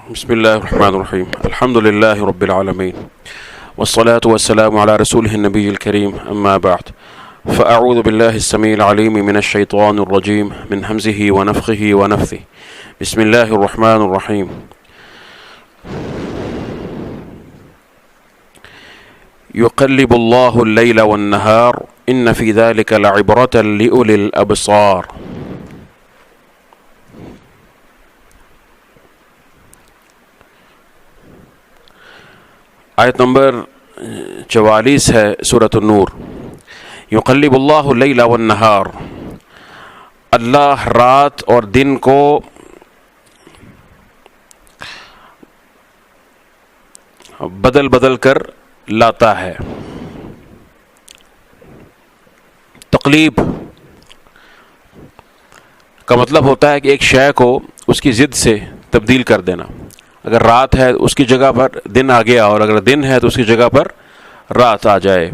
بسم الله الرحمن الرحيم. الحمد لله رب العالمين والصلاة والسلام على رسوله النبي الكريم. أما بعد فأعوذ بالله السميع العليم من الشيطان الرجيم من همزه ونفخه ونفثه. بسم الله الرحمن الرحيم. يقلب الله الليل والنهار إن في ذلك لعبرة لأولي الأبصار. آیت نمبر 44 ہے سورۃ النور. یقلب اللہ اللیل والنہار، اللہ رات اور دن کو بدل بدل کر لاتا ہے. تقلیب کا مطلب ہوتا ہے کہ ایک شے کو اس کی ضد سے تبدیل کر دینا. اگر رات ہے اس کی جگہ پر دن آ گیا، اور اگر دن ہے تو اس کی جگہ پر رات آ جائے.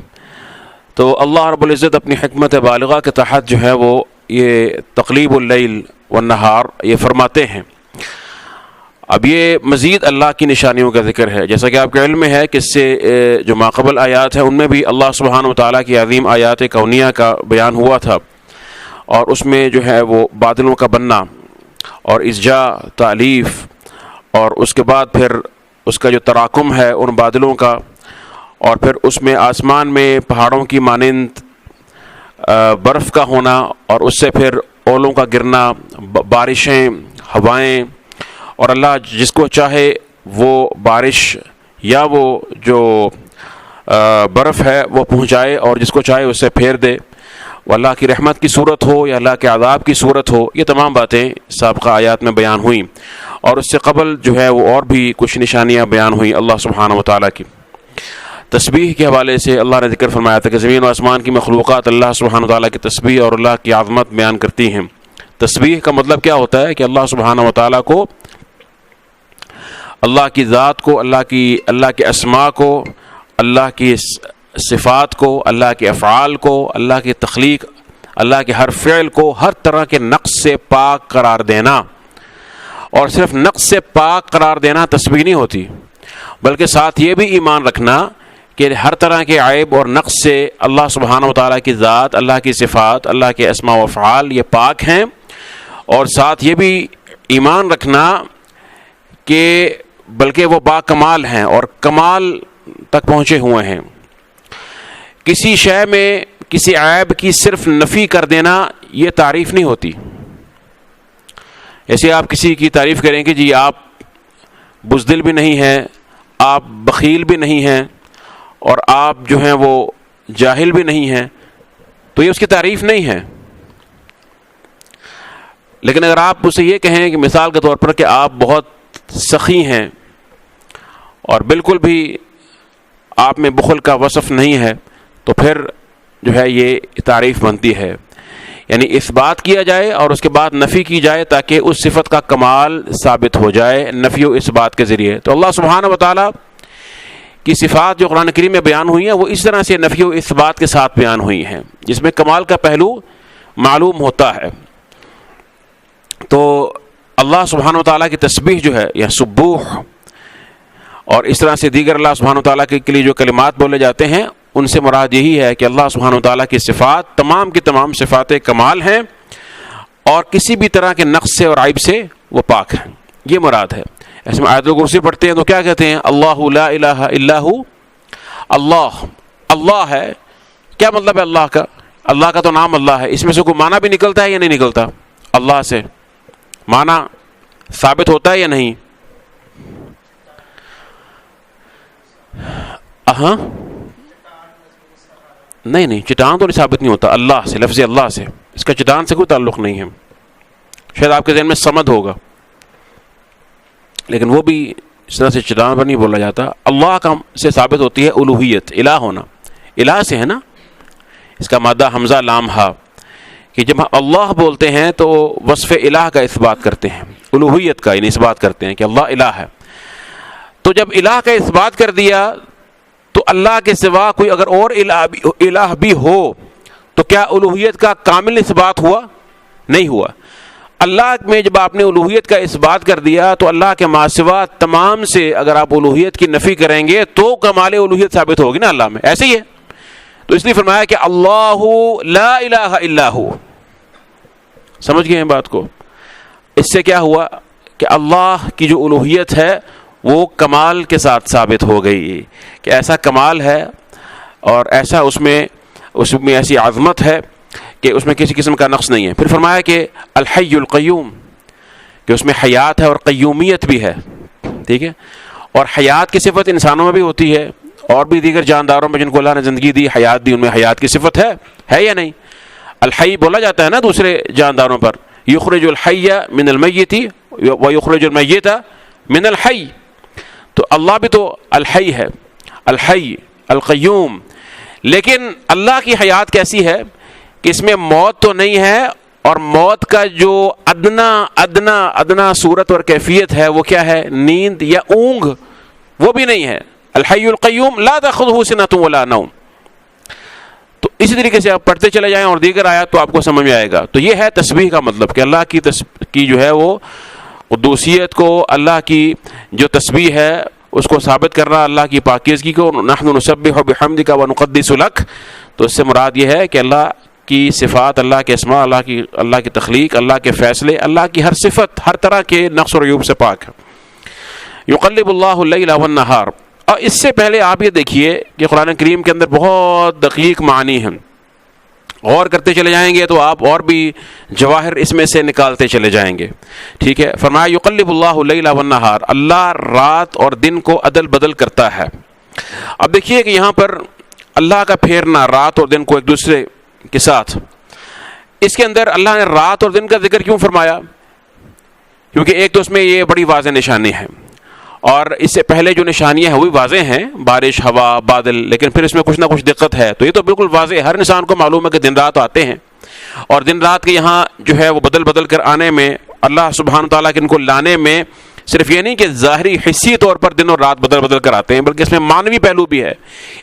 تو اللہ رب العزت اپنی حکمت بالغہ کے تحت جو ہے وہ یہ تقلیب اللیل والنہار یہ فرماتے ہیں. اب یہ مزید اللہ کی نشانیوں کا ذکر ہے. جیسا کہ آپ کے علم میں ہے کہ اس سے جو ماقبل آیات ہیں ان میں بھی اللہ سبحانہ وتعالیٰ کی عظیم آیات کونیہ کا بیان ہوا تھا، اور اس میں جو ہے وہ بادلوں کا بننا اور ازجاء تالیف، اور اس کے بعد پھر اس کا جو تراکم ہے ان بادلوں کا، اور پھر اس میں آسمان میں پہاڑوں کی مانند برف کا ہونا، اور اس سے پھر اولوں کا گرنا، بارشیں، ہوائیں، اور اللہ جس کو چاہے وہ بارش یا وہ جو برف ہے وہ پہنچائے، اور جس کو چاہے اس سے پھیر دے. وہ اللہ کی رحمت کی صورت ہو یا اللہ کے عذاب کی صورت ہو. یہ تمام باتیں سابقہ آیات میں بیان ہوئیں، اور اس سے قبل جو ہے وہ اور بھی کچھ نشانیاں بیان ہوئیں اللہ سبحانہ وتعالیٰ کی. تسبیح کے حوالے سے اللہ نے ذکر فرمایا تھا کہ زمین و آسمان کی مخلوقات اللہ سبحانہ وتعالیٰ کی تسبیح اور اللہ کی عظمت بیان کرتی ہیں. تسبیح کا مطلب کیا ہوتا ہے کہ اللہ سبحانہ وتعالیٰ کو، اللہ کی ذات کو، اللہ کے اسماء کو، اللہ کی صفات کو، اللہ کے افعال کو، اللہ کی تخلیق، اللہ کے ہر فعل کو ہر طرح کے نقص سے پاک قرار دینا. اور صرف نقص سے پاک قرار دینا تسبیح نہیں ہوتی، بلکہ ساتھ یہ بھی ایمان رکھنا کہ ہر طرح کے عیب اور نقص سے اللہ سبحانہ وتعالیٰ کی ذات، اللہ کی صفات، اللہ کے اسماء و افعال یہ پاک ہیں. اور ساتھ یہ بھی ایمان رکھنا کہ بلکہ وہ با کمال ہیں اور کمال تک پہنچے ہوئے ہیں. کسی شے میں کسی عیب کی صرف نفی کر دینا یہ تعریف نہیں ہوتی. ایسے آپ کسی کی تعریف کریں کہ جی آپ بزدل بھی نہیں ہیں، آپ بخیل بھی نہیں ہیں، اور آپ جو ہیں وہ جاہل بھی نہیں ہیں، تو یہ اس کی تعریف نہیں ہے. لیکن اگر آپ اسے یہ کہیں کہ مثال کے طور پر کہ آپ بہت سخی ہیں اور بالکل بھی آپ میں بخل کا وصف نہیں ہے، تو پھر جو ہے یہ تعریف بنتی ہے. یعنی اثبات کیا جائے اور اس کے بعد نفی کی جائے تاکہ اس صفت کا کمال ثابت ہو جائے نفی و اثبات کے ذریعے. تو اللہ سبحانہ وتعالیٰ کی صفات جو قرآن کریم میں بیان ہوئی ہیں وہ اس طرح سے نفی و اثبات کے ساتھ بیان ہوئی ہیں جس میں کمال کا پہلو معلوم ہوتا ہے. تو اللہ سبحانہ وتعالیٰ کی تسبیح جو ہے یا سبوح، اور اس طرح سے دیگر اللہ سبحانہ وتعالیٰ کے لیے جو کلمات بولے جاتے ہیں ان سے مراد یہی ہے کہ اللہ سبحانہ وتعالیٰ کی صفات تمام کی تمام صفات کمال ہیں اور کسی بھی طرح کے نقص سے اور عیب سے وہ پاک ہیں. یہ مراد ہے. ایسے میں آیت الکرسی پڑھتے ہیں تو کیا کہتے ہیں؟ اللہ لا الہ الا ہو. اللہ ہے. کیا مطلب ہے اللہ کا؟ اللہ کا تو نام اللہ ہے. اس میں سے کوئی معنی بھی نکلتا ہے یا نہیں نکلتا؟ اللہ سے معنی ثابت ہوتا ہے یا نہیں؟ ہاں نہیں، چٹان تو نہیں ثابت نہیں ہوتا. اللہ سے، لفظ اللہ سے، اس کا چٹان سے کوئی تعلق نہیں ہے. شاید آپ کے ذہن میں سمد ہوگا، لیکن وہ بھی اس طرح سے چٹان پر نہیں بولا جاتا. اللہ کا سے ثابت ہوتی ہے الوہیت، الہ ہونا. الہ سے ہے نا، اس کا مادہ حمزہ لام ہا، کہ جب ہم اللہ بولتے ہیں تو وصف الہ کا اثبات کرتے ہیں، الوہیت کا یعنی اثبات کرتے ہیں کہ اللہ الہ ہے. تو جب الہ کا اثبات کر دیا تو اللہ کے سوا کوئی اگر اور الہ بھی ہو تو کیا الوہیت کا کامل اثبات ہوا؟ نہیں ہوا. اللہ میں جب آپ نے الوہیت کا اس بات کر دیا تو اللہ کے ما سوا تمام سے اگر آپ الوہیت کی نفی کریں گے تو کمال الوہیت ثابت ہوگی نا اللہ میں. ایسے ہی ہے. تو اس لیے فرمایا کہ اللہ لا الہ الا ہو. سمجھ گئے ہیں بات کو؟ اس سے کیا ہوا کہ اللہ کی جو الوہیت ہے وہ کمال کے ساتھ ثابت ہو گئی کہ ایسا کمال ہے اور ایسا اس میں ایسی عظمت ہے کہ اس میں کسی قسم کا نقص نہیں ہے. پھر فرمایا کہ الحی القیوم، کہ اس میں حیات ہے اور قیومیت بھی ہے. ٹھیک ہے. اور حیات کی صفت انسانوں میں بھی ہوتی ہے اور بھی دیگر جانداروں میں جن کو اللہ نے زندگی دی، حیات دی، ان میں حیات کی صفت ہے یا نہیں؟ الحی بولا جاتا ہے نا دوسرے جانداروں پر، یخرج الحی من المیت ویخرج المیت من الحی. تو اللہ بھی تو الحی ہے، الحی القیوم. لیکن اللہ کی حیات کیسی ہے کہ اس میں موت تو نہیں ہے، اور موت کا جو ادنا صورت اور کیفیت ہے وہ کیا ہے؟ نیند یا اونگ، وہ بھی نہیں ہے. الحی القیوم لا تأخذہ سنۃ ولا نوم. تو اسی طریقے سے آپ پڑھتے چلے جائیں اور دیگر آیات تو آپ کو سمجھ میں آئے گا. تو یہ ہے تسبیح کا مطلب کہ اللہ کی جو ہے وہ قدوسیت کو، اللہ کی جو تسبیح ہے اس کو ثابت کرنا، اللہ کی پاکیزگی کو. نحن نسبح بحمدک ونقدس لک. تو اس سے مراد یہ ہے کہ اللہ کی صفات، اللہ کے اسماء، اللہ کی تخلیق، اللہ کے فیصلے، اللہ کی ہر صفت ہر طرح کے نقص اور عیوب سے پاک ہے. یقلب اللہ اللیل والنہار. اور اس سے پہلے آپ یہ دیکھیے کہ قرآن کریم کے اندر بہت دقیق معنی ہیں. غور کرتے چلے جائیں گے تو آپ اور بھی جواہر اس میں سے نکالتے چلے جائیں گے. ٹھیک ہے. فرمایا یقلب اللہ اللیل والنہار، اللہ رات اور دن کو عدل بدل کرتا ہے. اب دیکھیے کہ یہاں پر اللہ کا پھیرنا رات اور دن کو ایک دوسرے کے ساتھ، اس کے اندر اللہ نے رات اور دن کا ذکر کیوں فرمایا؟ کیونکہ ایک تو اس میں یہ بڑی واضح نشانی ہے، اور اس سے پہلے جو نشانیاں ہیں وہ بھی واضح ہیں، بارش، ہوا، بادل. لیکن پھر اس میں کچھ نہ کچھ دقت ہے. تو یہ تو بالکل واضح ہے، ہر انسان کو معلوم ہے کہ دن رات آتے ہیں، اور دن رات کے یہاں جو ہے وہ بدل کر آنے میں، اللہ سبحانہ تعالیٰ کے ان کو لانے میں صرف یہ نہیں کہ ظاہری حسی طور پر دن اور رات بدل کر آتے ہیں، بلکہ اس میں معنوی پہلو بھی ہے.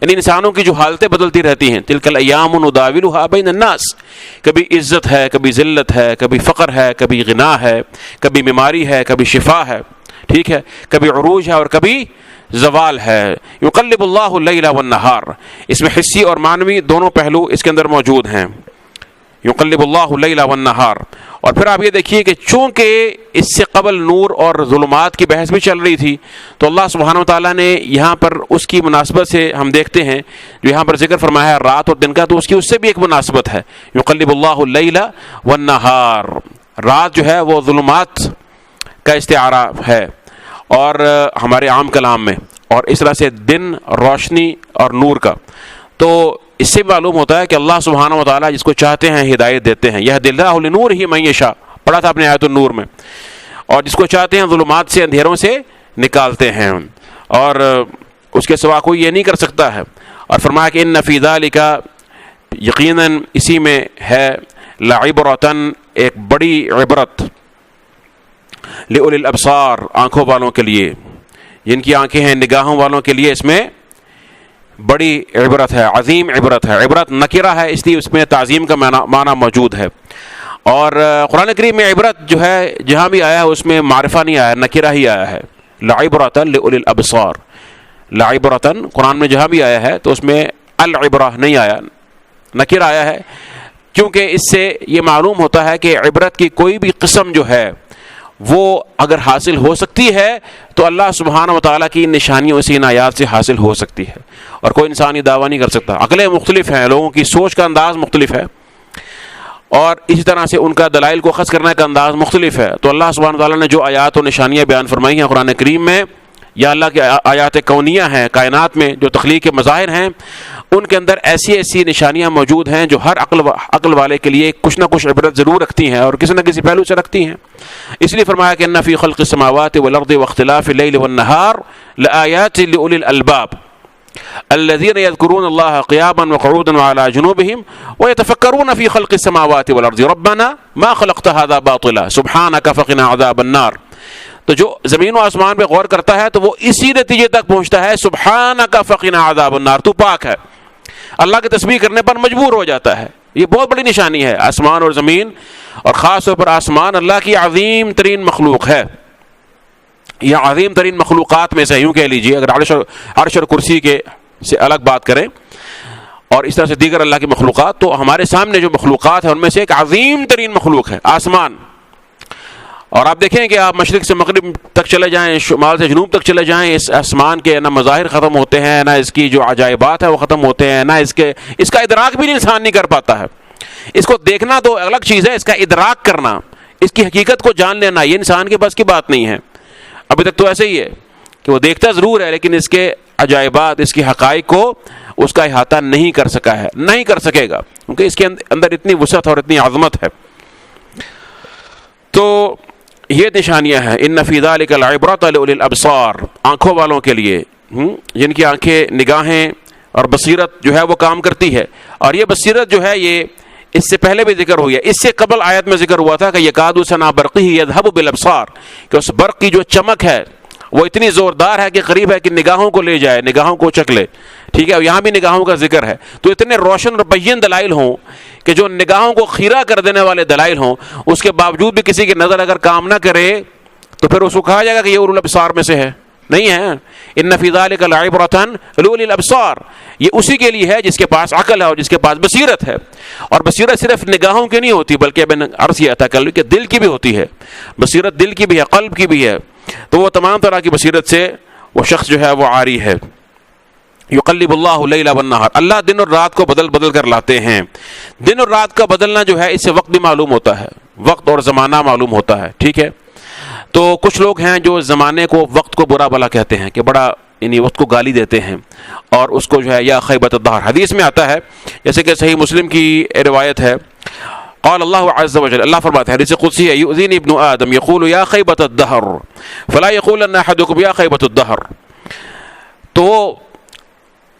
یعنی انسانوں کی جو حالتیں بدلتی رہتی ہیں. تلک الایام نداولها بین الناس. کبھی عزت ہے، کبھی ذلت ہے، کبھی فقر ہے، کبھی غنا ہے، کبھی بیماری ہے، کبھی شفا ہے. ٹھیک ہے. کبھی عروج ہے اور کبھی زوال ہے. یقلب اللہ اللیل والنہار. اس میں حسی اور معنوی دونوں پہلو اس کے اندر موجود ہیں. یقلب اللہ اللیل والنہار. اور پھر آپ یہ دیکھیے کہ چونکہ اس سے قبل نور اور ظلمات کی بحث بھی چل رہی تھی، تو اللہ سبحانہ وتعالیٰ نے یہاں پر اس کی مناسبت سے ہم دیکھتے ہیں جو یہاں پر ذکر فرمایا ہے رات اور دن کا، تو اس سے بھی ایک مناسبت ہے. یقلب اللہ اللیل والنہار. رات جو ہے وہ ظلمات کا استعارہ ہے اور ہمارے عام کلام میں، اور اس طرح سے دن روشنی اور نور کا. تو اس سے معلوم ہوتا ہے کہ اللہ سبحانہ و تعالیٰ جس کو چاہتے ہیں ہدایت دیتے ہیں. یہدی اللہ لنورہ من یشاء، پڑھا تھا اپنے آیت النور میں. اور جس کو چاہتے ہیں ظلمات سے، اندھیروں سے نکالتے ہیں، اور اس کے سوا کوئی یہ نہیں کر سکتا ہے. اور فرمایا کہ ان فی ذلک، یقیناً اسی میں ہے، لعبرۃ، ایک بڑی عبرت، لأولی الابصار، آنکھوں والوں کے لیے، جن کی آنکھیں ہیں، نگاہوں والوں کے لیے اس میں بڑی عبرت ہے، عظیم عبرت ہے. عبرت نکرہ ہے اس لیے اس میں تعظیم کا معنی موجود ہے. اور قرآن کریم میں عبرت جو ہے جہاں بھی آیا ہے اس میں معرفہ نہیں آیا، نکرہ ہی آیا ہے. لعبرۃ لأولی الابصار. لعبرۃ قرآن میں جہاں بھی آیا ہے تو اس میں العبرہ نہیں آیا، نکرہ آیا ہے، کیونکہ اس سے یہ معلوم ہوتا ہے کہ عبرت کی کوئی بھی قسم جو ہے وہ اگر حاصل ہو سکتی ہے تو اللہ سبحانہ و تعالیٰ کی نشانیوں سے، ان آیات سے حاصل ہو سکتی ہے. اور کوئی انسان یہ دعویٰ نہیں کر سکتا. عقلیں مختلف ہیں، لوگوں کی سوچ کا انداز مختلف ہے، اور اسی طرح سے ان کا دلائل کو اخذ کرنے کا انداز مختلف ہے. تو اللہ سبحانہ و تعالیٰ نے جو آیات و نشانیاں بیان فرمائی ہیں قرآن کریم میں، یا اللہ کے آیات کونیہ ہیں، کائنات میں جو تخلیق کے مظاہر ہیں، ان کے اندر ایسی نشانیاں موجود ہیں جو ہر عقل والے کے لیے کچھ نہ کچھ عبرت ضرور رکھتی ہیں اور کسی نہ کسی پہلو سے رکھتی ہیں. اس لیے فرمایا کہ ان فی خلق السماوات والارض واختلاف اللیل والنہار لآیات لأولی الالباب الذین یذکرون اللہ قیاما وقعودا وعلی جنوبہم ویتفکرون فی خلق السماوات والارض ربنا ما خلقت ھذا باطلا سبحانک فقنا عذاب النار. تو جو زمین و آسمان پہ غور کرتا ہے تو وہ اسی نتیجے تک پہنچتا ہے، سبحانک فقنا عذاب النار، تو پاک ہے. اللہ کی تسبیح کرنے پر مجبور ہو جاتا ہے یہ بہت بڑی نشانی ہے. آسمان اور زمین اور خاص طور پر آسمان اللہ کی عظیم ترین مخلوق ہے, یہ عظیم ترین مخلوقات میں سے یوں کہہ لیجیے, اگر عرش اور کرسی کے سے الگ بات کریں اور اس طرح سے دیگر اللہ کی مخلوقات, تو ہمارے سامنے جو مخلوقات ہیں ان میں سے ایک عظیم ترین مخلوق ہے آسمان. اور آپ دیکھیں کہ آپ مشرق سے مغرب تک چلے جائیں, شمال سے جنوب تک چلے جائیں, اس آسمان کے نہ مظاہر ختم ہوتے ہیں, نہ اس کی جو عجائبات ہیں وہ ختم ہوتے ہیں, نہ اس کا ادراک بھی انسان نہیں کر پاتا ہے. اس کو دیکھنا تو الگ چیز ہے, اس کا ادراک کرنا, اس کی حقیقت کو جان لینا, یہ انسان کے بس کی بات نہیں ہے. ابھی تک تو ایسے ہی ہے کہ وہ دیکھتا ضرور ہے لیکن اس کے عجائبات, اس کی حقائق کو اس کا احاطہ نہیں کر سکا ہے, نہیں کر سکے گا, کیونکہ اس کے اندر اتنی وسعت اور اتنی عظمت ہے. تو یہ نشانیاں ہیں. ان فی ذلک لعبرۃ لأولی الابصار, آنکھوں والوں کے لیے, جن کی آنکھیں, نگاہیں اور بصیرت جو ہے وہ کام کرتی ہے. اور یہ بصیرت جو ہے یہ اس سے پہلے بھی ذکر ہوئی ہے, اس سے قبل آیت میں ذکر ہوا تھا کہ یکاد سنا برقہ یذھب بالابصار, کہ اس برق کی جو چمک ہے وہ اتنی زوردار ہے کہ قریب ہے کہ نگاہوں کو لے جائے, نگاہوں کو چک لے. ٹھیک ہے, اور یہاں بھی نگاہوں کا ذکر ہے. تو اتنے روشن اور بین دلائل ہوں کہ جو نگاہوں کو خیرہ کر دینے والے دلائل ہوں, اس کے باوجود بھی کسی کی نظر اگر کام نہ کرے تو پھر اس کو کہا جائے گا کہ یہ اولو الابصار میں سے ہے, نہیں ہے. ان فی ذلک لعبرۃ لأولی الابصار, یہ اسی کے لیے ہے جس کے پاس عقل ہے اور جس کے پاس بصیرت ہے. اور بصیرت صرف نگاہوں کی نہیں ہوتی بلکہ ابن عرض یہ تھا کہ دل کی بھی ہوتی ہے. بصیرت دل کی بھی ہے, قلب کی بھی ہے. تو وہ تمام طرح کی بصیرت سے وہ شخص جو ہے وہ عاری ہے. یقلب اللہ اللیل والنہار, اللہ دن اور رات کو بدل بدل کر لاتے ہیں. دن اور رات کا بدلنا جو ہے اس سے وقت بھی معلوم ہوتا ہے, وقت اور زمانہ معلوم ہوتا ہے. ٹھیک ہے, تو کچھ لوگ ہیں جو زمانے کو, وقت کو برا بھلا کہتے ہیں کہ بڑا, یعنی وقت کو گالی دیتے ہیں اور اس کو جو ہے یا خیبت الدہر. حدیث میں آتا ہے, جیسے کہ صحیح مسلم کی روایت ہے, قال اللہ عز وجل, اللہ فرماتے ہیں, حدیث قدسی ہے, یؤذینی ابن آدم یقول یا خیبت الدہر فلا یقولن احدکم یا خیبت الدہر. تو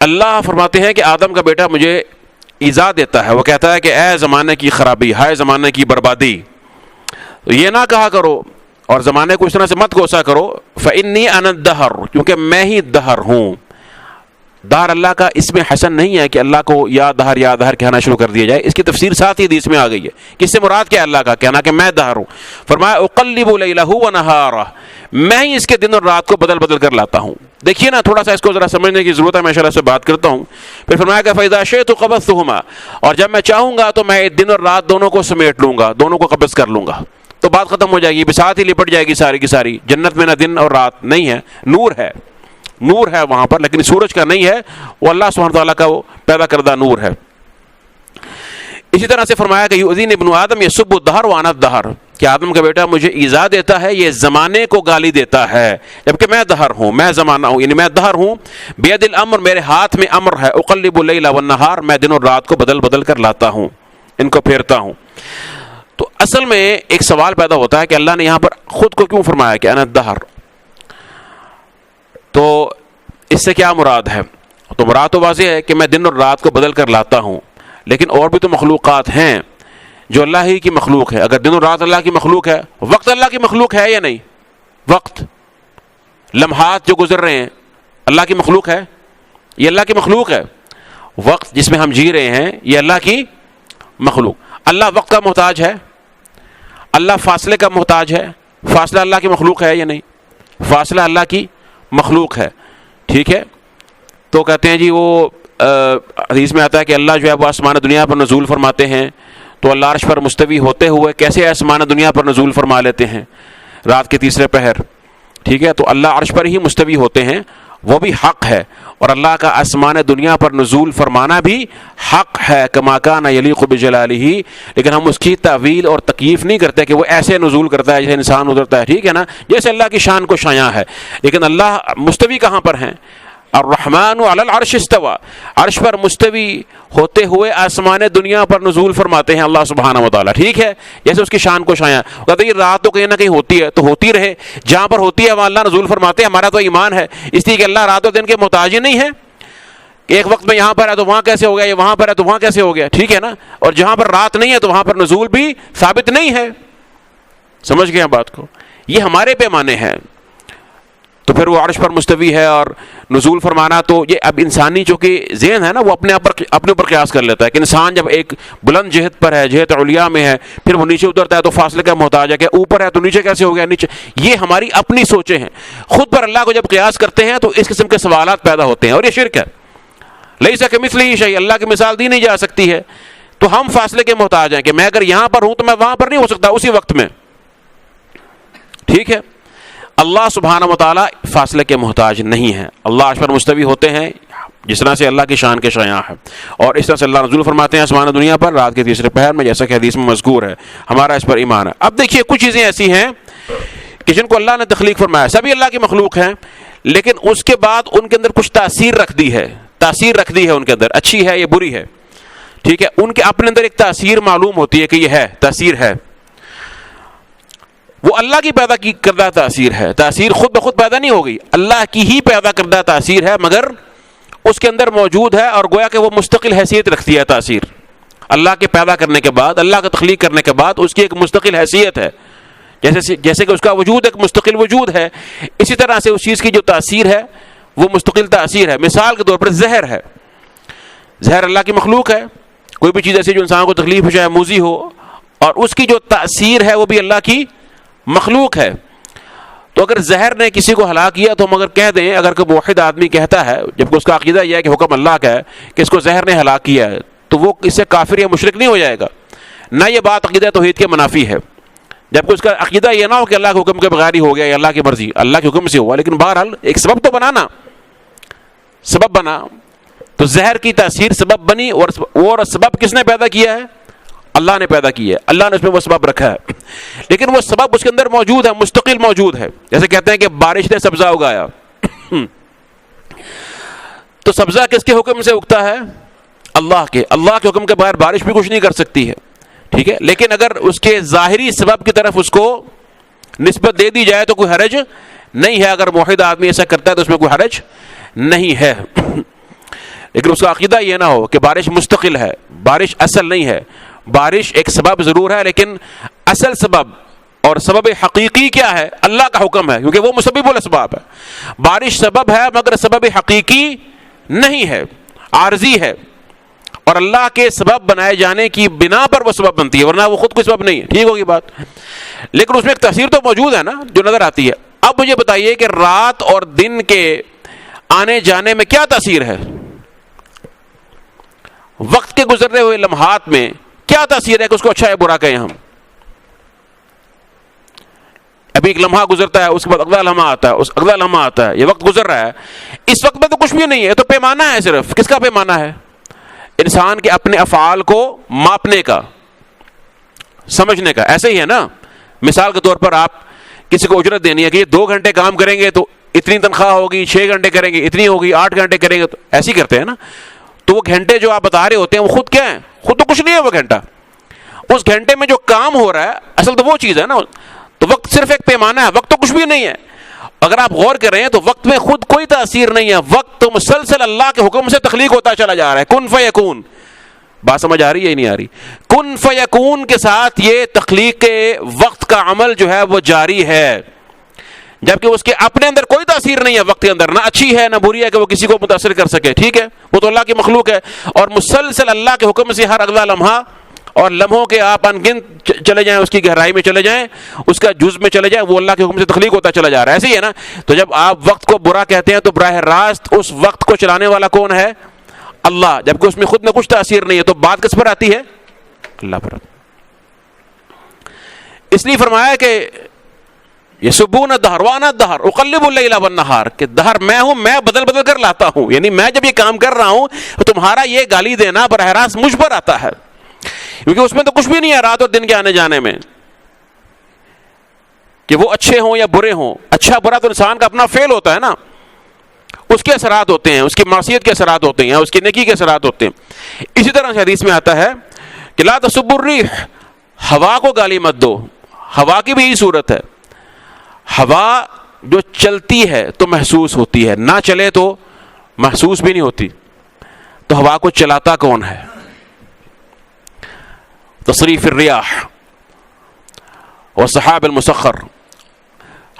اللہ فرماتے ہیں کہ آدم کا بیٹا مجھے ایذا دیتا ہے, وہ کہتا ہے کہ اے زمانے کی خرابی, ہائے زمانے کی بربادی. تو یہ نہ کہا کرو اور زمانے کو اس طرح سے مت کوسا کرو, فإنی أنا الدہر, کیونکہ میں ہی دہر ہوں. دہر اللہ کا اس میں حسن نہیں ہے کہ اللہ کو یا دہر کہنا شروع کر دیا جائے. اس کی تفسیر ساتھ ہی حدیث میں آ گئی ہے. کس سے مراد کیا ہے اللہ کا کہنا کہ میں دہر ہوں. فرمایا اقلب لیلہ ونہارہ, میں ہی اس کے دن اور رات کو بدل بدل کر لاتا ہوں. دیکھیے نا, تھوڑا سا اس کو ذرا سمجھنے کی ضرورت ہے, میں انشاءاللہ سے بات کرتا ہوں. پھر فرمایا کہ فإذا شئت قبضتہما, اور جب میں چاہوں گا تو میں دن اور رات دونوں کو سمیٹ لوں گا, دونوں کو قبض کر لوں گا. تو بات ختم ہو جائے گی, بساط ہی لپٹ جائے گی ساری کی ساری. جنت میں نہ دن اور رات نہیں ہے, نور ہے, نور ہے وہاں پر, لیکن سورج کا نہیں ہے, وہ اللہ سبحانہ تعالیٰ کا وہ پیدا کردہ نور ہے. اسی طرح سے فرمایا کہ یؤذینی ابن آدم یسب الدہر وانا الدہر, کہ آدم کا بیٹا مجھے ایذا دیتا ہے, یہ زمانے کو گالی دیتا ہے, جبکہ میں دہر ہوں, میں زمانہ ہوں, یعنی میں دہر ہوں. بید الامر, میرے ہاتھ میں امر ہے. اقلب اللیل والنہار, میں دن اور رات کو بدل بدل کر لاتا ہوں, ان کو پھیرتا ہوں. تو اصل میں ایک سوال پیدا ہوتا ہے کہ اللہ نے یہاں پر خود کو کیوں فرمایا کہ انا الدہر, تو اس سے کیا مراد ہے؟ تو مراد تو واضح ہے کہ میں دن اور رات کو بدل کر لاتا ہوں, لیکن اور بھی تو مخلوقات ہیں جو اللہ ہی کی مخلوق ہے. اگر دن اور رات اللہ کی مخلوق ہے, وقت اللہ کی مخلوق ہے یا نہیں؟ وقت, لمحات جو گزر رہے ہیں اللہ کی مخلوق ہے, یہ اللہ کی مخلوق ہے. وقت جس میں ہم جی رہے ہیں یہ اللہ کی مخلوق. اللہ وقت کا محتاج ہے, اللہ فاصلے کا محتاج ہے. فاصلہ اللہ کی مخلوق ہے یا نہیں؟ فاصلہ اللہ کی مخلوق ہے. ٹھیک ہے, تو کہتے ہیں جی وہ حدیث میں آتا ہے کہ اللہ جو ہے وہ آسمان دنیا پر نزول فرماتے ہیں, تو اللہ عرش پر مستوی ہوتے ہوئے کیسے آسمان دنیا پر نزول فرما لیتے ہیں رات کے تیسرے پہر. ٹھیک ہے, تو اللہ عرش پر ہی مستوی ہوتے ہیں, وہ بھی حق ہے, اور اللہ کا آسمان دنیا پر نزول فرمانا بھی حق ہے, کما کان یلیق بجلالہ. لیکن ہم اس کی تعویل اور تکییف نہیں کرتے کہ وہ ایسے نزول کرتا ہے جیسے انسان اترتا ہے. ٹھیک ہے نا, جیسے اللہ کی شان کو شایع ہے. لیکن اللہ مستوی کہاں پر ہیں؟ الرحمن علی العرش استوى, عرش پر مستوی ہوتے ہوئے آسمان دنیا پر نزول فرماتے ہیں اللہ سبحانہ و تعالیٰ. ٹھیک ہے, جیسے اس کی شان کو شایع. کہتے ہیں رات تو کہیں نہ کہیں ہوتی ہے, تو ہوتی رہے, جہاں پر ہوتی ہے وہاں اللہ نزول فرماتے ہیں. ہمارا تو ایمان ہے اس لیے کہ اللہ رات و دن کے محتاج ہی نہیں ہے. ایک وقت میں یہاں پر ہے تو وہاں کیسے ہو گیا, یہ وہاں پر ہے تو وہاں کیسے ہو گیا. ٹھیک ہے نا, اور جہاں پر رات نہیں ہے تو وہاں پر نزول بھی ثابت نہیں ہے. سمجھ گئے بات کو؟ یہ ہمارے پیمانے ہیں. تو پھر وہ عرش پر مستوی ہے اور نزول فرمانا، تو یہ اب انسانی چونکہ ذہن ہے نا وہ اپنے اوپر قیاس کر لیتا ہے کہ انسان جب ایک بلند جہت پر ہے، جہت علیاء میں ہے، پھر وہ نیچے اترتا ہے تو فاصلے کا محتاج ہے کہ اوپر ہے تو نیچے کیسے ہو گیا نیچے. یہ ہماری اپنی سوچیں ہیں. خود پر اللہ کو جب قیاس کرتے ہیں تو اس قسم کے سوالات پیدا ہوتے ہیں اور یہ شرک ہے. لیس کمثلہ شیء، اللہ کی مثال دی نہیں جا سکتی ہے. تو ہم فاصلے کے محتاج ہیں کہ میں اگر یہاں پر ہوں تو میں وہاں پر نہیں ہو سکتا اسی وقت میں. ٹھیک ہے، اللہ سبحانہ و تعالیٰ فاصلے کے محتاج نہیں ہے. اللہ عرش پر مستوی ہوتے ہیں جس طرح سے اللہ کی شان کے شایع ہے، اور اس طرح سے اللہ نزول فرماتے ہیں آسمان دنیا پر رات کے تیسرے پہر میں، جیسا کہ حدیث میں مذکور ہے. ہمارا اس پر ایمان ہے. اب دیکھیے کچھ چیزیں ایسی ہیں کہ جن کو اللہ نے تخلیق فرمایا، سبھی اللہ کی مخلوق ہیں، لیکن اس کے بعد ان کے اندر کچھ تاثیر رکھ دی ہے ان کے اندر، اچھی ہے یا بری ہے. ٹھیک ہے، ان کے اپنے اندر ایک تاثیر معلوم ہوتی ہے کہ یہ ہے تاثیر ہے. وہ اللہ کی پیدا کی کردہ تاثیر ہے. تاثیر خود بخود پیدا نہیں ہو گئی، اللہ کی ہی پیدا کردہ تاثیر ہے، مگر اس کے اندر موجود ہے اور گویا کہ وہ مستقل حیثیت رکھتی ہے. تاثیر اللہ کے پیدا کرنے کے بعد، اللہ کا تخلیق کرنے کے بعد اس کی ایک مستقل حیثیت ہے. جیسے کہ اس کا وجود ایک مستقل وجود ہے، اسی طرح سے اس چیز کی جو تاثیر ہے وہ مستقل تاثیر ہے. مثال کے طور پر زہر ہے. زہر اللہ کی مخلوق ہے. کوئی بھی چیز ایسی جو انسان کو تکلیف ہو جائے، موذی ہو، اور اس کی جو تاثیر ہے وہ بھی اللہ کی مخلوق ہے. تو اگر زہر نے کسی کو ہلاک کیا تو ہم اگر کہہ دیں، اگر کوئی موحد آدمی کہتا ہے جبکہ اس کا عقیدہ یہ ہے کہ حکم اللہ کا ہے کہ اس کو زہر نے ہلاک کیا ہے، تو وہ اس سے کافر یا مشرک نہیں ہو جائے گا. نہ یہ بات عقیدہ توحید کے منافی ہے، جبکہ اس کا عقیدہ یہ نہ ہو کہ اللہ کے حکم کے بغیر ہی ہو گیا یا اللہ کی مرضی، اللہ کے حکم سے ہوا. لیکن بہرحال ایک سبب تو بنانا، سبب بنا. تو زہر کی تاثیر سبب بنی، اور سبب کس نے پیدا کیا ہے؟ اللہ نے پیدا کی ہے. اللہ نے اس میں وہ سبب رکھا ہے، لیکن وہ سبب اس کے اندر موجود ہے، مستقل موجود ہے. جیسے کہتے ہیں کہ بارش نے سبزہ اگایا، تو سبزہ کس کے حکم سے اگتا ہے؟ اللہ کے حکم کے بغیر بارش بھی کچھ نہیں کر سکتی ہے. ٹھیک ہے، لیکن اگر اس کے ظاہری سبب کی طرف اس کو نسبت دے دی جائے تو کوئی حرج نہیں ہے. اگر موحد آدمی ایسا کرتا ہے تو اس میں کوئی حرج نہیں ہے. لیکن اس کا عقیدہ یہ نہ ہو کہ بارش مستقل ہے، بارش اصل نہیں ہے. بارش ایک سبب ضرور ہے، لیکن اصل سبب اور سبب حقیقی کیا ہے؟ اللہ کا حکم ہے، کیونکہ وہ مسبب الاسباب ہے. بارش سبب ہے مگر سبب حقیقی نہیں ہے، عارضی ہے، اور اللہ کے سبب بنائے جانے کی بنا پر وہ سبب بنتی ہے، ورنہ وہ خود کوئی سبب نہیں ہے. ٹھیک ہوگی بات؟ لیکن اس میں ایک تاثیر تو موجود ہے نا جو نظر آتی ہے. اب مجھے بتائیے کہ رات اور دن کے آنے جانے میں کیا تاثیر ہے؟ وقت کے گزرنے ہوئے لمحات میں کیا تاثیر ہے کہ اس کو اچھا ہے برا کہیں ہم؟ ابھی ایک لمحہ گزرتا ہے، اس کے بعد اگلا لمحہ آتا ہے، اگلا لمحہ آتا ہے، یہ وقت گزر رہا ہے. اس وقت میں تو کچھ بھی نہیں ہے، تو پیمانہ ہے. صرف کس کا پیمانہ ہے؟ انسان کے اپنے افعال کو ماپنے کا، سمجھنے کا. ایسے ہی ہے نا، مثال کے طور پر آپ کسی کو اجرت دینی ہے کہ یہ 2 گھنٹے کام کریں گے تو اتنی تنخواہ ہوگی، 6 گھنٹے کریں گے اتنی ہوگی، 8 گھنٹے کریں گے تو ایسے ہی کرتے ہیں نا. تو وہ گھنٹے جو آپ بتا رہے ہوتے ہیں وہ خود کیا ہیں؟ خود تو کچھ نہیں ہے وہ گھنٹہ. اس گھنٹے میں جو کام ہو رہا ہے اصل تو وہ چیز ہے نا. تو وقت صرف ایک پیمانہ ہے، وقت تو کچھ بھی نہیں ہے. اگر آپ غور کریں تو وقت میں خود کوئی تاثیر نہیں ہے. وقت تو مسلسل اللہ کے حکم سے تخلیق ہوتا چلا جا رہا ہے. کن فیکون. بات سمجھ آ رہی ہے یا نہیں آ رہی؟ کن فیکون کے ساتھ یہ تخلیق کے وقت کا عمل جو ہے وہ جاری ہے، جبکہ اس کے اپنے اندر کوئی تاثیر نہیں ہے. وقت کے اندر نہ اچھی ہے نہ بری ہے کہ وہ کسی کو متاثر کر سکے. ٹھیک ہے، وہ تو اللہ کی مخلوق ہے، اور مسلسل اللہ کے حکم سے ہر اگلا لمحہ اور لمحوں کے آپ انگنت چلے جائیں، اس کی گہرائی میں چلے جائیں، اس کا جز میں چلے جائیں، وہ اللہ کے حکم سے تخلیق ہوتا چلا جا رہا ہے. ایسے ہی ہے نا. تو جب آپ وقت کو برا کہتے ہیں تو براہ راست اس وقت کو چلانے والا کون ہے؟ اللہ. جبکہ اس میں خود میں کچھ تاثیر نہیں ہے. تو بات کس پر آتی ہے؟ اللہ پر. اس لیے فرمایا کہ یسبون الدہر وانا الدہر اقلب اللیل والنہار، کہ دہر میں ہوں، میں بدل بدل کر لاتا ہوں. یعنی میں جب یہ کام کر رہا ہوں تو تمہارا یہ گالی دینا براہ راست مجھ پر آتا ہے، کیونکہ اس میں تو کچھ بھی نہیں ہے رات اور دن کے آنے جانے میں، کہ وہ اچھے ہوں یا برے ہوں. اچھا برا تو انسان کا اپنا فعل ہوتا ہے نا، اس کے اثرات ہوتے ہیں، اس کی معصیت کے اثرات ہوتے ہیں، اس کی نیکی کے اثرات ہوتے ہیں. اسی طرح سے حدیث میں آتا ہے کہ لا تسبوا الریح، ہوا کو گالی مت دو. ہوا کی بھی یہی صورت ہے. ہوا جو چلتی ہے تو محسوس ہوتی ہے، نہ چلے تو محسوس بھی نہیں ہوتی. تو ہوا کو چلاتا کون ہے؟ تصریف الریاح والسحاب المسخر.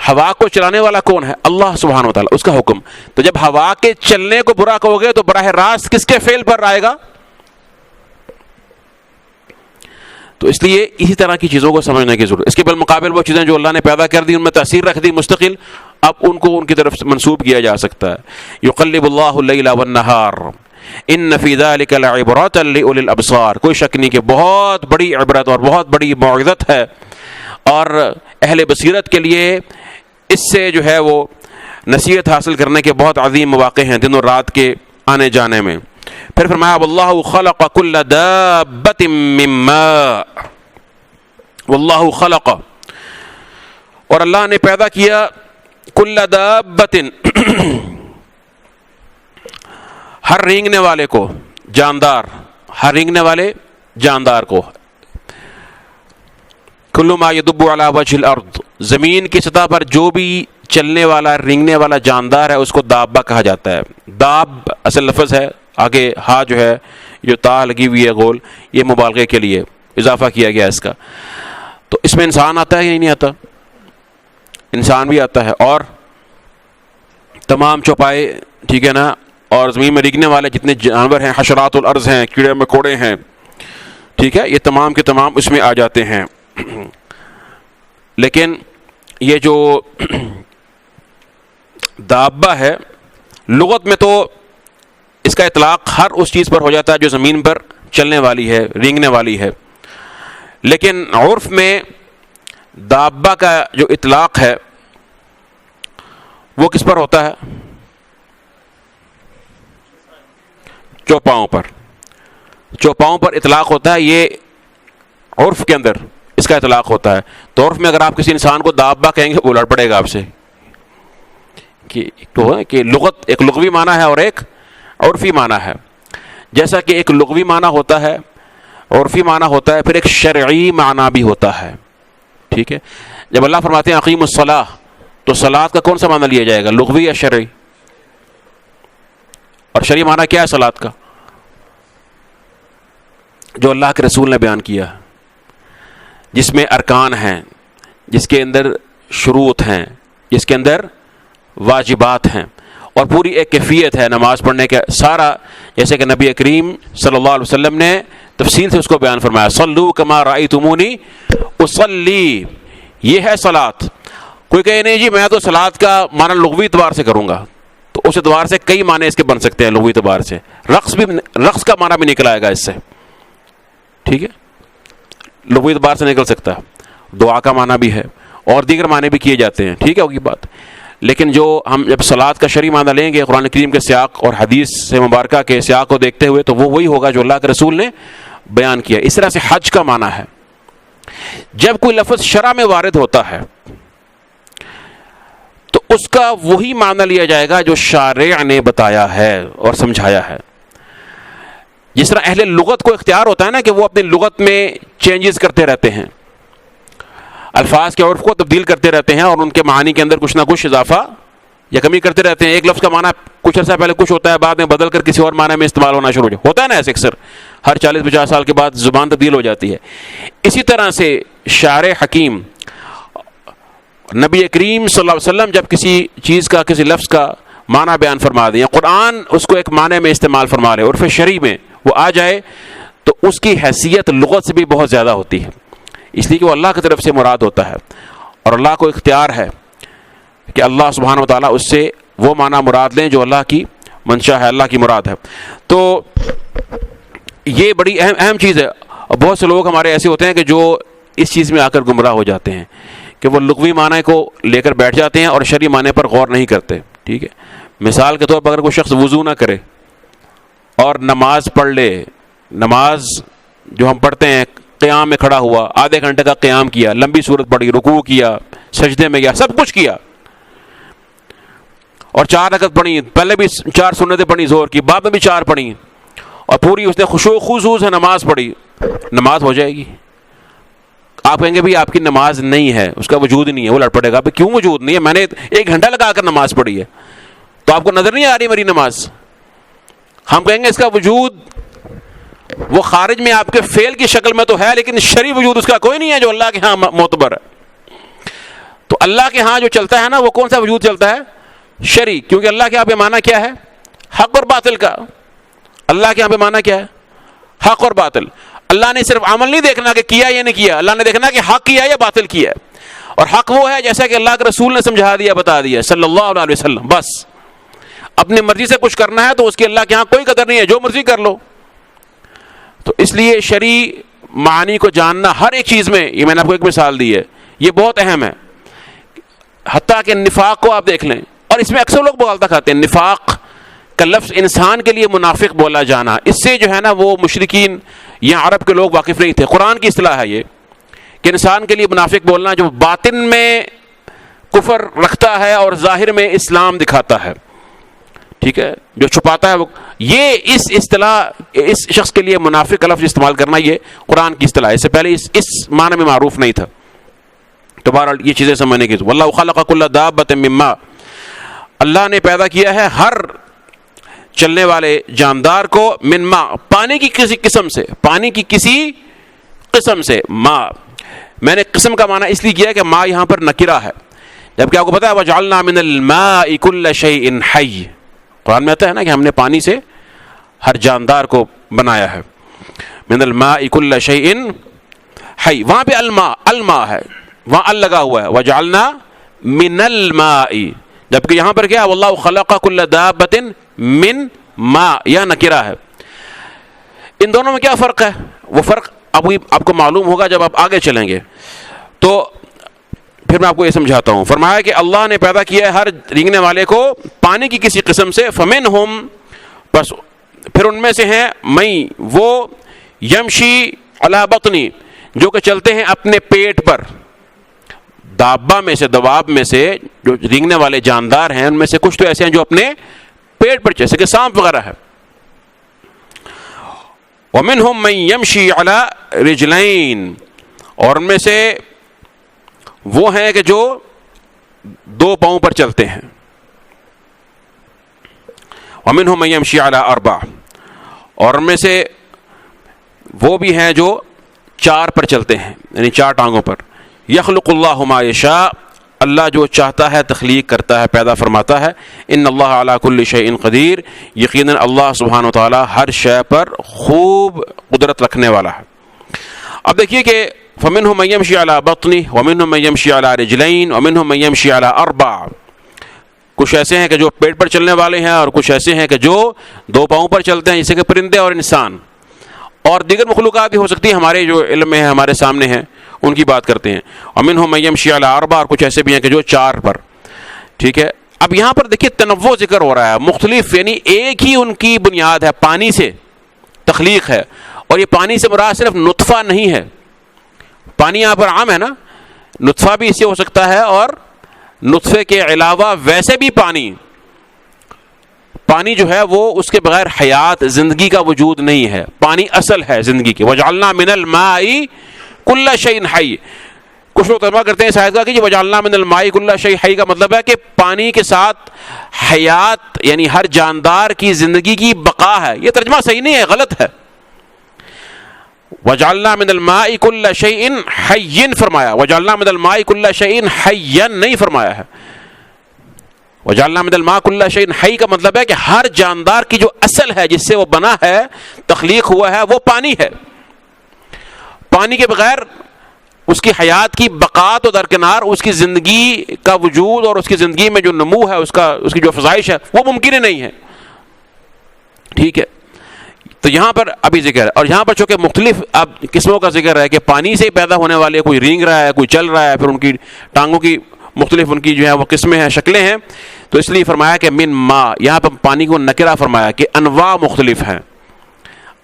ہوا کو چلانے والا کون ہے؟ اللہ سبحانہ وتعالی، اس کا حکم. تو جب ہوا کے چلنے کو برا کہو گے تو براہ راست کس کے فعل پر آئے گا؟ تو اس لیے اسی طرح کی چیزوں کو سمجھنے کی ضرورت. اس کے بالمقابل وہ چیزیں جو اللہ نے پیدا کر دی، ان میں تاثیر رکھ دی مستقل، اب ان کو ان کی طرف منسوب کیا جا سکتا ہے. یقلب اللہ اللیل والنہار ان فی ذلک لعبرۃ لأولی الابصار. کوئی شک نہیں کہ بہت بڑی عبرت اور بہت بڑی موعظت ہے، اور اہل بصیرت کے لیے اس سے جو ہے وہ نصیحت حاصل کرنے کے بہت عظیم مواقع ہیں دن اور رات کے آنے جانے میں. پھر فرمایا واللہ خلق کل دابۃ من ماء، واللہ خلق، اور اللہ نے پیدا کیا کل دابۃ، ہر رینگنے والے کو، جاندار، ہر رینگنے والے جاندار کو. کل ما یدب علی وجہ الارض، زمین کی سطح پر جو بھی چلنے والا رینگنے والا جاندار ہے اس کو دابہ کہا جاتا ہے. داب اصل لفظ ہے، آگے ہا جو ہے جو تا لگی ہوئی ہے گول، یہ مبالغے کے لیے اضافہ کیا گیا اس کا. تو اس میں انسان آتا ہے یا نہیں آتا؟ انسان بھی آتا ہے، اور تمام چوپائے، ٹھیک ہے نا، اور زمین میں رینگنے والے جتنے جانور ہیں، حشرات الارض ہیں، کیڑے مکوڑے ہیں، ٹھیک ہے، یہ تمام کے تمام اس میں آ جاتے ہیں. لیکن یہ جو دابہ ہے، لغت میں تو اس کا اطلاق ہر اس چیز پر ہو جاتا ہے جو زمین پر چلنے والی ہے، رینگنے والی ہے. لیکن عرف میں دابہ کا جو اطلاق ہے وہ کس پر ہوتا ہے؟ چوپاؤں پر. چوپاؤں پر اطلاق ہوتا ہے، یہ عرف کے اندر اس کا اطلاق ہوتا ہے. تو عرف میں اگر آپ کسی انسان کو دابہ کہیں گے وہ لڑ پڑے گا آپ سے، کہ لغت ایک لغوی معنی ہے اور ایک عرفی معنی ہے. جیسا کہ ایک لغوی معنی ہوتا ہے، عرفی معنی ہوتا ہے، پھر ایک شرعی معنی بھی ہوتا ہے. ٹھیک ہے، جب اللہ فرماتے ہیں اقیم الصلاۃ، تو صلاۃ کا کون سا معنی لیا جائے گا، لغوی یا شرعی؟ اور شرعی معنی کیا ہے صلاۃ کا؟ جو اللہ کے رسول نے بیان کیا، جس میں ارکان ہیں، جس کے اندر شروط ہیں، جس کے اندر واجبات ہیں، اور پوری ایک کیفیت ہے نماز پڑھنے کا سارا، جیسے کہ نبی کریم صلی اللہ علیہ وسلم نے تفصیل سے اس کو بیان فرمایا. صلو کما رأیتمونی اصلی، یہ ہے صلاۃ. کوئی کہے نہیں جی میں تو صلاۃ کا معنی لغوی اعتبار سے کروں گا، تو اس اعتبار سے کئی معنی اس کے بن سکتے ہیں لغوی اعتبار سے. رقص کا معنی بھی نکل آئے گا اس سے، ٹھیک ہے، لغوی اعتبار سے نکل سکتا ہے. دعا کا معنی بھی ہے اور دیگر معنی بھی کیے جاتے ہیں، ٹھیک ہے، ہوگی بات. لیکن جو ہم جب صلاۃ کا شرعی معنی لیں گے قرآن کریم کے سیاق اور حدیث سے مبارکہ کے سیاق کو دیکھتے ہوئے، تو وہ وہی ہوگا جو اللہ کے رسول نے بیان کیا. اس طرح سے حج کا معنی ہے، جب کوئی لفظ شرع میں وارد ہوتا ہے تو اس کا وہی معنی لیا جائے گا جو شارع نے بتایا ہے اور سمجھایا ہے. جس طرح اہل لغت کو اختیار ہوتا ہے نا کہ وہ اپنی لغت میں چینجز کرتے رہتے ہیں، الفاظ کے عرف کو تبدیل کرتے رہتے ہیں، اور ان کے معانی کے اندر کچھ نہ کچھ اضافہ یا کمی کرتے رہتے ہیں. ایک لفظ کا معنی کچھ عرصہ پہلے کچھ ہوتا ہے، بعد میں بدل کر کسی اور معنی میں استعمال ہونا شروع ہوتا ہے نا، ایسے اکثر ہر 40-50 سال کے بعد زبان تبدیل ہو جاتی ہے. اسی طرح سے شاعر حکیم نبی کریم صلی اللہ علیہ وسلم جب کسی چیز کا، کسی لفظ کا معنی بیان فرما دیں، قرآن اس کو ایک معنی میں استعمال فرما لے، عرف شرعی میں وہ آ جائے، تو اس کی حیثیت لغت سے بھی بہت زیادہ ہوتی ہے، اس لیے کہ وہ اللہ کی طرف سے مراد ہوتا ہے، اور اللہ کو اختیار ہے کہ اللہ سبحانہ و تعالیٰ اس سے وہ معنی مراد لیں جو اللہ کی منشا ہے، اللہ کی مراد ہے. تو یہ بڑی اہم چیز ہے. اور بہت سے لوگ ہمارے ایسے ہوتے ہیں کہ جو اس چیز میں آ کر گمراہ ہو جاتے ہیں کہ وہ لغوی معنی کو لے کر بیٹھ جاتے ہیں اور شرعی معنی پر غور نہیں کرتے. ٹھیک ہے، مثال کے طور پر اگر کوئی شخص وضو نہ کرے اور نماز پڑھ لے، نماز جو ہم پڑھتے ہیں، قیام میں کھڑا ہوا، آدھے گھنٹے کا قیام کیا، لمبی صورت پڑھی، رکوع کیا، سجدے میں گیا، سب کچھ کیا، اور 4 رکعت پڑھی، پہلے بھی 4 سنتیں پڑھی ظہر کی، بعد میں بھی 4 پڑھی، اور پوری اس نے خشوع و خضوع سے نماز پڑھی، نماز ہو جائے گی؟ آپ کہیں گے بھی آپ کی نماز نہیں ہے، اس کا وجود نہیں ہے. وہ لڑ پڑے گا کیوں وجود نہیں ہے، میں نے 1 گھنٹہ لگا کر نماز پڑھی ہے، تو آپ کو نظر نہیں آ رہی میری نماز؟ ہم کہیں گے اس کا وجود وہ خارج میں آپ کے فعل کی شکل میں تو ہے، لیکن شرعی وجود اس کا کوئی نہیں ہے جو اللہ کے ہاں معتبر ہے. تو اللہ کے ہاں جو چلتا ہے نا وہ کون سا وجود چلتا ہے؟ شرعی، کیونکہ اللہ کے یہاں پہ معنی کیا ہے؟ حق اور باطل کا. اللہ کے یہاں پہ معنی کیا ہے؟ حق اور باطل. اللہ نے صرف عمل نہیں دیکھنا کہ کیا یا نہیں کیا، اللہ نے دیکھنا کہ حق کیا یا باطل کیا. اور حق وہ ہے جیسا کہ اللہ کے رسول نے سمجھا دیا، بتا دیا صلی اللہ علیہ وسلم. بس اپنی مرضی سے کچھ کرنا ہے تو اس کی اللہ کے ہاں کوئی قدر نہیں ہے، جو مرضی کر لو. تو اس لیے شرعی معانی کو جاننا ہر ایک چیز میں، یہ میں نے آپ کو ایک مثال دی ہے، یہ بہت اہم ہے. حتیٰ کہ نفاق کو آپ دیکھ لیں، اور اس میں اکثر لوگ بغالطہ کھاتے ہیں. نفاق کا لفظ انسان کے لیے منافق بولا جانا، اس سے جو ہے نا وہ مشرکین یا عرب کے لوگ واقف نہیں تھے. قرآن کی اصطلاح ہے یہ کہ انسان کے لیے منافق بولنا جو باطن میں کفر رکھتا ہے اور ظاہر میں اسلام دکھاتا ہے. ٹھیک ہے، جو چھپاتا ہے وہ، یہ اس اصطلاح اس شخص کے لیے منافق کا لفظ استعمال کرنا یہ قرآن کی اصطلاح ہے. اس سے پہلے اس معنی میں معروف نہیں تھا. تو بہرحال یہ چیزیں سمجھنے کی. واللہ خلق کل دابۃ من ماء، اللہ نے پیدا کیا ہے ہر چلنے والے جاندار کو من ماء، پانی کی کسی قسم سے، پانی کی کسی قسم سے. ماء میں نے قسم کا معنی اس لیے کیا کہ ماء یہاں پر نکرہ ہے، جبکہ آپ کو پتا ہے وجعلنا من الماء کل شیء حی، قرآن میں آتا ہے نا کہ ہم نے پانی سے ہر جاندار کو بنایا ہے. من الماء کل شیء حی، وہاں پہ الماء ہے، وہاں ال لگا ہوا ہے، وجعلنا من الماء، جبکہ یہاں پر کیا واللہ خلق کل دابۃ من ماء، یہ نکرہ ہے. ان دونوں میں کیا فرق ہے؟ وہ فرق اب آپ کو معلوم ہوگا جب آپ آگے چلیں گے. تو پھر میں آپ کو یہ سمجھاتا ہوں. فرمایا کہ اللہ نے پیدا کیا ہے ہر رینگنے والے کو پانی کی کسی قسم سے. فمنہم، بس پھر ان میں سے ہیں میں وہ یمشی علی بطنی، جو کہ چلتے ہیں اپنے پیٹ پر. دابہ میں سے، دواب میں سے جو رینگنے والے جاندار ہیں ان میں سے کچھ تو ایسے ہیں جو اپنے پیٹ پر، جیسے کہ سانپ وغیرہ ہے. ومنہم من یمشی علی رجلین، اور ان میں سے وہ ہیں کہ جو دو پاؤں پر چلتے ہیں. ومنہم من یمشی علی اربع، اور ان میں سے وہ بھی ہیں جو چار پر چلتے ہیں، یعنی چار ٹانگوں پر. یخلق اللہ ما یشاء، اللہ جو چاہتا ہے تخلیق کرتا ہے، پیدا فرماتا ہے. ان اللہ علی کل شیء قدیر، یقیناً اللہ سبحانہ و تعالی ہر شے پر خوب قدرت رکھنے والا ہے. اب دیکھیے کہ فمنہم من یمشی علی بطنہ ومنہم من یمشی علی رجلین ومنہم من یمشی علی اربع. کچھ ایسے ہیں کہ جو پیٹ پر چلنے والے ہیں، اور کچھ ایسے ہیں کہ جو دو پاؤں پر چلتے ہیں، جیسے کہ پرندے اور انسان، اور دیگر مخلوقات بھی ہو سکتی ہیں ہمارے جو علم میں ہے، ہمارے سامنے ہیں، ان کی بات کرتے ہیں. ومنہم من یمشی علی اربع، اور کچھ ایسے بھی ہیں کہ جو چار پر. ٹھیک ہے، اب یہاں پر دیکھیے تنوع ذکر ہو رہا ہے، مختلف، یعنی ایک ہی ان کی بنیاد ہے، پانی سے تخلیق ہے. اور یہ پانی سے مراد صرف نطفہ نہیں ہے، پانی یہاں پر عام ہے نا، نطفہ بھی اس سے ہو سکتا ہے، اور نطفے کے علاوہ ویسے بھی پانی جو ہے وہ اس کے بغیر حیات، زندگی کا وجود نہیں ہے. پانی اصل ہے زندگی کی. وجعلنا من الماء کل شیء حی. کچھ لوگ ترجمہ کرتے ہیں اس آیت کا کہ وجعلنا من الماء کل شیء حی کا مطلب ہے کہ پانی کے ساتھ حیات، یعنی ہر جاندار کی زندگی کی بقا ہے. یہ ترجمہ صحیح نہیں ہے، غلط ہے. وجعلنا من الماء کل شیء حی فرمایا، وجعلنا من الماء کل شیء حیا نہیں فرمایا ہے. وجعلنا من الماء کل شیء حی کا مطلب ہے کہ ہر جاندار کی جو اصل ہے، جس سے وہ بنا ہے، تخلیق ہوا ہے، وہ پانی ہے. پانی کے بغیر اس کی حیات کی بقا تو درکنار، اس کی زندگی کا وجود اور اس کی زندگی میں جو نمو ہے، اس کی جو افزائش ہے، وہ ممکن ہی نہیں ہے. ٹھیک ہے، تو یہاں پر ابھی ذکر ہے. اور یہاں پر چونکہ مختلف اب قسموں کا ذکر ہے کہ پانی سے پیدا ہونے والے، کوئی رینگ رہا ہے، کوئی چل رہا ہے، پھر ان کی ٹانگوں کی مختلف ان کی جو ہے وہ قسمیں ہیں، شکلیں ہیں. تو اس لیے فرمایا کہ من ماء، یہاں پر پانی کو نکرہ فرمایا کہ انواع مختلف ہیں،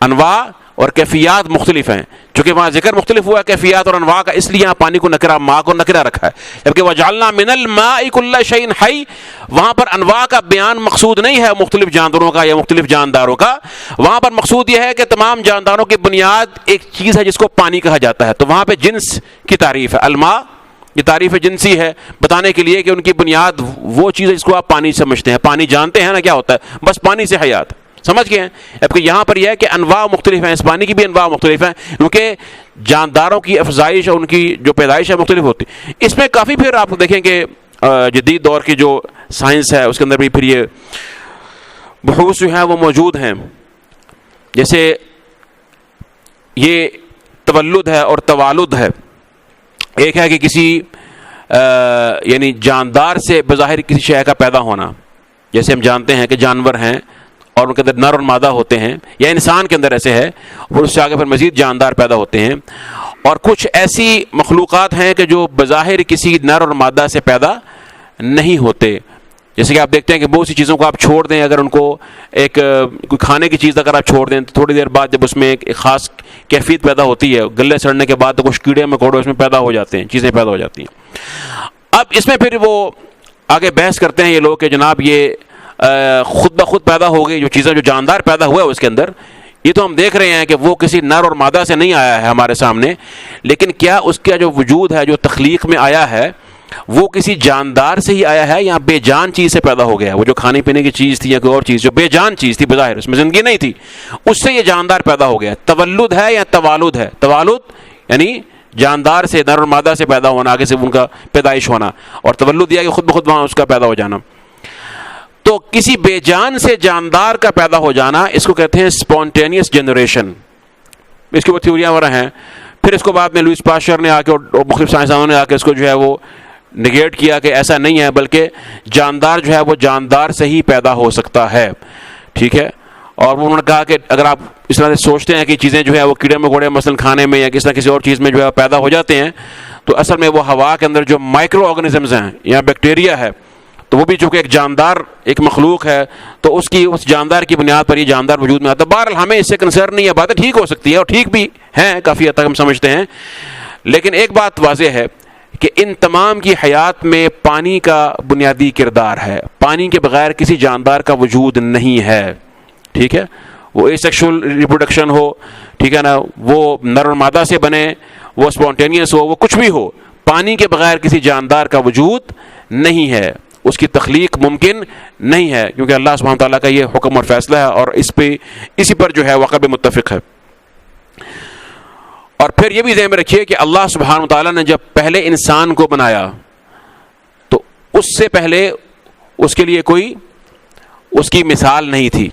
انواع اور کیفیات مختلف ہیں. چونکہ وہاں ذکر مختلف ہوا ہے کیفیات اور انواع کا، اس لیے یہاں پانی کو نکرہ، ماء کو نکرہ رکھا ہے. جبکہ وجعلنا من الماء کل شیء حی، وہاں پر انواع کا بیان مقصود نہیں ہے مختلف جانداروں کا یا مختلف جانداروں کا. وہاں پر مقصود یہ ہے کہ تمام جانداروں کی بنیاد ایک چیز ہے جس کو پانی کہا جاتا ہے. تو وہاں پہ جنس کی تعریف ہے، الماء یہ تعریف جنسی ہے، بتانے کے لیے کہ ان کی بنیاد وہ چیز ہے جس کو آپ پانی سمجھتے ہیں. پانی جانتے ہیں نا کیا ہوتا ہے، بس پانی سے حیات. سمجھ گئے ہیں؟ اب کہ یہاں پر یہ ہے کہ انواع مختلف ہیں، اس پانی کی بھی انواع مختلف ہیں، کیونکہ جانداروں کی افزائش اور ان کی جو پیدائش ہے مختلف ہوتی ہے۔ اس میں کافی پھر آپ دیکھیں کہ جدید دور کی جو سائنس ہے اس کے اندر بھی پھر یہ بحوث جو ہیں وہ موجود ہیں، جیسے یہ تولد ہے اور توالد ہے۔ ایک ہے کہ کسی یعنی جاندار سے بظاہر کسی شے کا پیدا ہونا، جیسے ہم جانتے ہیں کہ جانور ہیں اور ان کے اندر نر اور مادہ ہوتے ہیں، یا انسان کے اندر ایسے ہے، اور اس سے آگے پھر مزید جاندار پیدا ہوتے ہیں، اور کچھ ایسی مخلوقات ہیں کہ جو بظاہر کسی نر اور مادہ سے پیدا نہیں ہوتے۔ جیسے کہ آپ دیکھتے ہیں کہ بہت سی چیزوں کو آپ چھوڑ دیں، اگر ان کو ایک کوئی کھانے کی چیز اگر آپ چھوڑ دیں تو تھوڑی دیر بعد جب اس میں ایک خاص کیفیت پیدا ہوتی ہے، گلے سڑنے کے بعد تو کچھ کیڑے مکوڑے اس میں پیدا ہو جاتے ہیں، چیزیں پیدا ہو جاتی ہیں۔ اب اس میں پھر وہ آگے بحث کرتے ہیں یہ لوگ کہ جناب یہ خود بخود پیدا ہو گئی جو چیزیں، جو جاندار پیدا ہوا ہے اس کے اندر، یہ تو ہم دیکھ رہے ہیں کہ وہ کسی نر اور مادہ سے نہیں آیا ہے ہمارے سامنے، لیکن کیا اس کا جو وجود ہے جو تخلیق میں آیا ہے وہ کسی جاندار سے ہی آیا ہے یا بے جان چیز سے پیدا ہو گیا ہے؟ وہ جو کھانے پینے کی چیز تھی یا کوئی اور چیز جو بے جان چیز تھی بظاہر اس میں زندگی نہیں تھی، اس سے یہ جاندار پیدا ہو گیا۔ تولد ہے یا توالد ہے؟ توالد یعنی جاندار سے، نر اور مادہ سے پیدا ہونا، آگے سے ان کا پیدائش ہونا، اور تولد یہ کہ خود بخود وہاں اس کا پیدا ہو جانا۔ تو کسی بے جان سے جاندار کا پیدا ہو جانا اس کو کہتے ہیں اسپونٹینیس جنریشن۔ اس کے وہ تھیوریاں وغیرہ ہیں۔ پھر اس کو بعد میں لوئس پاسچر نے آ کے اور مختلف سائنسدانوں نے آ کے اس کو جو ہے وہ نگیٹ کیا کہ ایسا نہیں ہے، بلکہ جاندار جو ہے وہ جاندار سے ہی پیدا ہو سکتا ہے، ٹھیک ہے۔ اور انہوں نے کہا کہ اگر آپ اس طرح سے سوچتے ہیں کہ چیزیں جو ہے وہ کیڑے مکوڑے مثلاً کھانے میں یا کسی نہ کسی اور چیز میں جو ہے پیدا ہو جاتے ہیں، تو اصل میں وہ ہوا کے اندر جو مائکرو آرگنزمز ہیں یا بیکٹیریا ہے، تو وہ بھی چونکہ ایک جاندار ایک مخلوق ہے، تو اس جاندار کی بنیاد پر یہ جاندار وجود میں آتا ہے۔ بہرحال ہمیں اس سے کنسرن نہیں ہے، باتیں ٹھیک ہو سکتی ہے اور ٹھیک بھی ہیں کافی حد تک ہم سمجھتے ہیں، لیکن ایک بات واضح ہے کہ ان تمام کی حیات میں پانی کا بنیادی کردار ہے۔ پانی کے بغیر کسی جاندار کا وجود نہیں ہے، ٹھیک ہے۔ وہ اے سیکشول ریپروڈکشن ہو، ٹھیک ہے نا، وہ نر اور مادہ سے بنے، وہ اسپونٹینیس ہو، وہ کچھ بھی ہو، پانی کے بغیر کسی جاندار کا وجود نہیں ہے، اس کی تخلیق ممکن نہیں ہے، کیونکہ اللہ سبحانہ تعالیٰ کا یہ حکم اور فیصلہ ہے، اور اسی پر جو ہے وہ عقل متفق ہے۔ اور پھر یہ بھی ذہن میں رکھیے کہ اللہ سبحانہ تعالیٰ نے جب پہلے انسان کو بنایا تو اس سے پہلے اس کے لیے کوئی اس کی مثال نہیں تھی،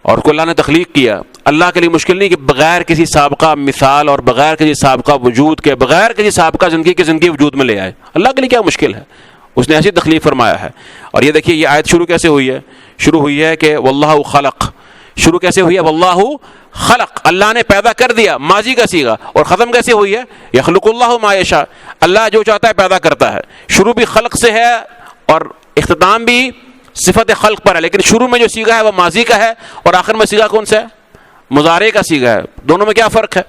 اور کو اللہ نے تخلیق کیا۔ اللہ کے لیے مشکل نہیں کہ بغیر کسی سابقہ مثال اور بغیر کسی سابقہ وجود کے، بغیر کسی سابقہ زندگی وجود میں لے آئے۔ اللہ کے لیے کیا مشکل ہے؟ اس نے ایسی تخلیق فرمایا ہے۔ اور یہ دیکھیے یہ آیت شروع کیسے ہوئی ہے؟ شروع ہوئی ہے کہ واللہ خلق، شروع کیسے ہوئی ہے؟ واللہ خلق، اللہ نے پیدا کر دیا، ماضی کا صیغہ، اور ختم کیسے ہوئی ہے؟ یخلق اللہ ما یشاء، اللہ جو چاہتا ہے پیدا کرتا ہے۔ شروع بھی خلق سے ہے اور اختتام بھی صفت خلق پر ہے، لیکن شروع میں جو صیغہ ہے وہ ماضی کا ہے اور آخر میں صیغہ کون سا ہے؟ مضارع کا صیغہ ہے۔ دونوں میں کیا فرق ہے؟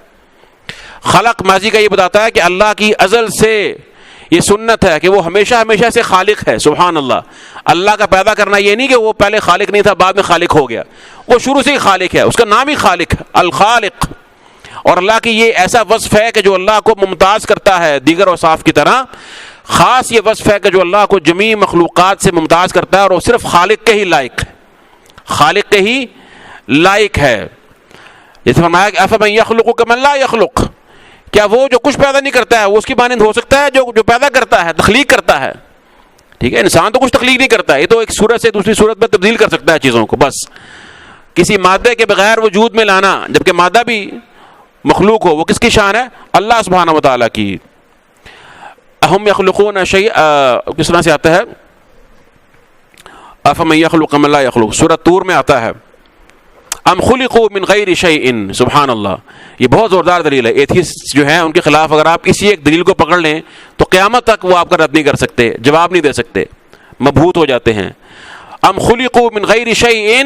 خلق ماضی کا یہ بتاتا ہے کہ اللہ کی ازل سے یہ سنت ہے کہ وہ ہمیشہ ہمیشہ سے خالق ہے، سبحان اللہ۔ اللہ کا پیدا کرنا یہ نہیں کہ وہ پہلے خالق نہیں تھا بعد میں خالق ہو گیا، وہ شروع سے ہی خالق ہے، اس کا نام ہی خالق ہے، الخالق۔ اور اللہ کی یہ ایسا وصف ہے کہ جو اللہ کو ممتاز کرتا ہے دیگر اوصاف کی طرح، خاص یہ وصف ہے کہ جو اللہ کو جمیع مخلوقات سے ممتاز کرتا ہے، اور وہ صرف خالق کے ہی لائق ہے، خالق کے ہی لائق ہے۔ جیسے فرمایا کہ افمن یخلق کمن لا یخلق، کیا وہ جو کچھ پیدا نہیں کرتا ہے وہ اس کی مانند ہو سکتا ہے جو پیدا کرتا ہے، تخلیق کرتا ہے؟ ٹھیک ہے، انسان تو کچھ تخلیق نہیں کرتا ہے، یہ تو ایک صورت سے دوسری صورت میں تبدیل کر سکتا ہے چیزوں کو، بس کسی مادے کے بغیر وجود میں لانا، جبکہ مادہ بھی مخلوق ہو، وہ کس کی شان ہے؟ اللہ سبحانہ و تعالیٰ کی۔ اہم یخلقون شیئا، کس طرح سے آتا ہے؟ افمن یخلق من لا یخلق، سورۃ طور میں آتا ہے ام خلقوا من غیر شیء، سبحان اللہ۔ یہ بہت زوردار دلیل ہے۔ ایتھیسٹ جو ہیں ان کے خلاف اگر آپ اسی ایک دلیل کو پکڑ لیں تو قیامت تک وہ آپ کا رد نہیں کر سکتے، جواب نہیں دے سکتے، مبہوت ہو جاتے ہیں۔ ام خلقوا من غیر شیء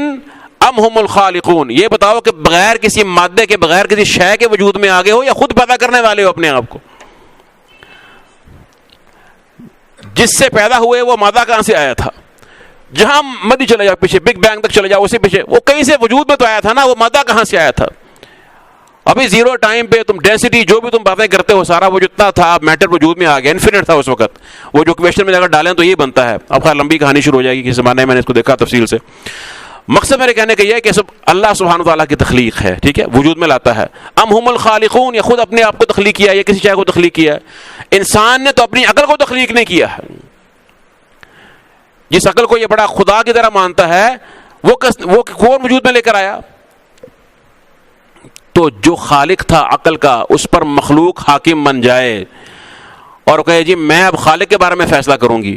ام هم الخالقون، یہ بتاؤ کہ بغیر کسی مادے کے، بغیر کسی شے کے وجود میں آگے ہو یا خود پیدا کرنے والے ہو اپنے آپ کو؟ جس سے پیدا ہوئے وہ مادہ کہاں سے آیا تھا؟ جہاں مدی چلے جاؤ پیچھے، بگ بینگ تک چلے جاؤ، اسی پیچھے وہ کہیں سے وجود میں تو آیا تھا نا، وہ مادہ کہاں سے آیا تھا؟ ابھی زیرو ٹائم پہ تم ڈینسٹی جو بھی تم باتیں کرتے ہو سارا وہ جتنا تھا میٹر وجود میں آ گیا، انفینٹ تھا اس وقت، وہ جو کویشچن میں اگر ڈالیں تو یہ بنتا ہے۔ اب خیر لمبی کہانی شروع ہو جائے گی، کس زمانے میں نے اس کو دیکھا تفصیل سے۔ مقصد میرے کہنے کا یہ ہے کہ سب اللہ سبحانہ تعالیٰ کی تخلیق ہے، ٹھیک ہے، وجود میں لاتا ہے. ام ہم الخالقون، یا خود اپنے آپ کو تخلیق کیا ہے یا کسی شے کو تخلیق کیا ہے. انسان نے تو اپنی عقل کو تخلیق نہیں کیا ہے. جس عقل کو یہ بڑا خدا کی طرح مانتا ہے وہ کون وجود میں لے کر آیا؟ تو جو خالق تھا عقل کا، اس پر مخلوق حاکم بن جائے اور کہے جی میں اب خالق کے بارے میں فیصلہ کروں گی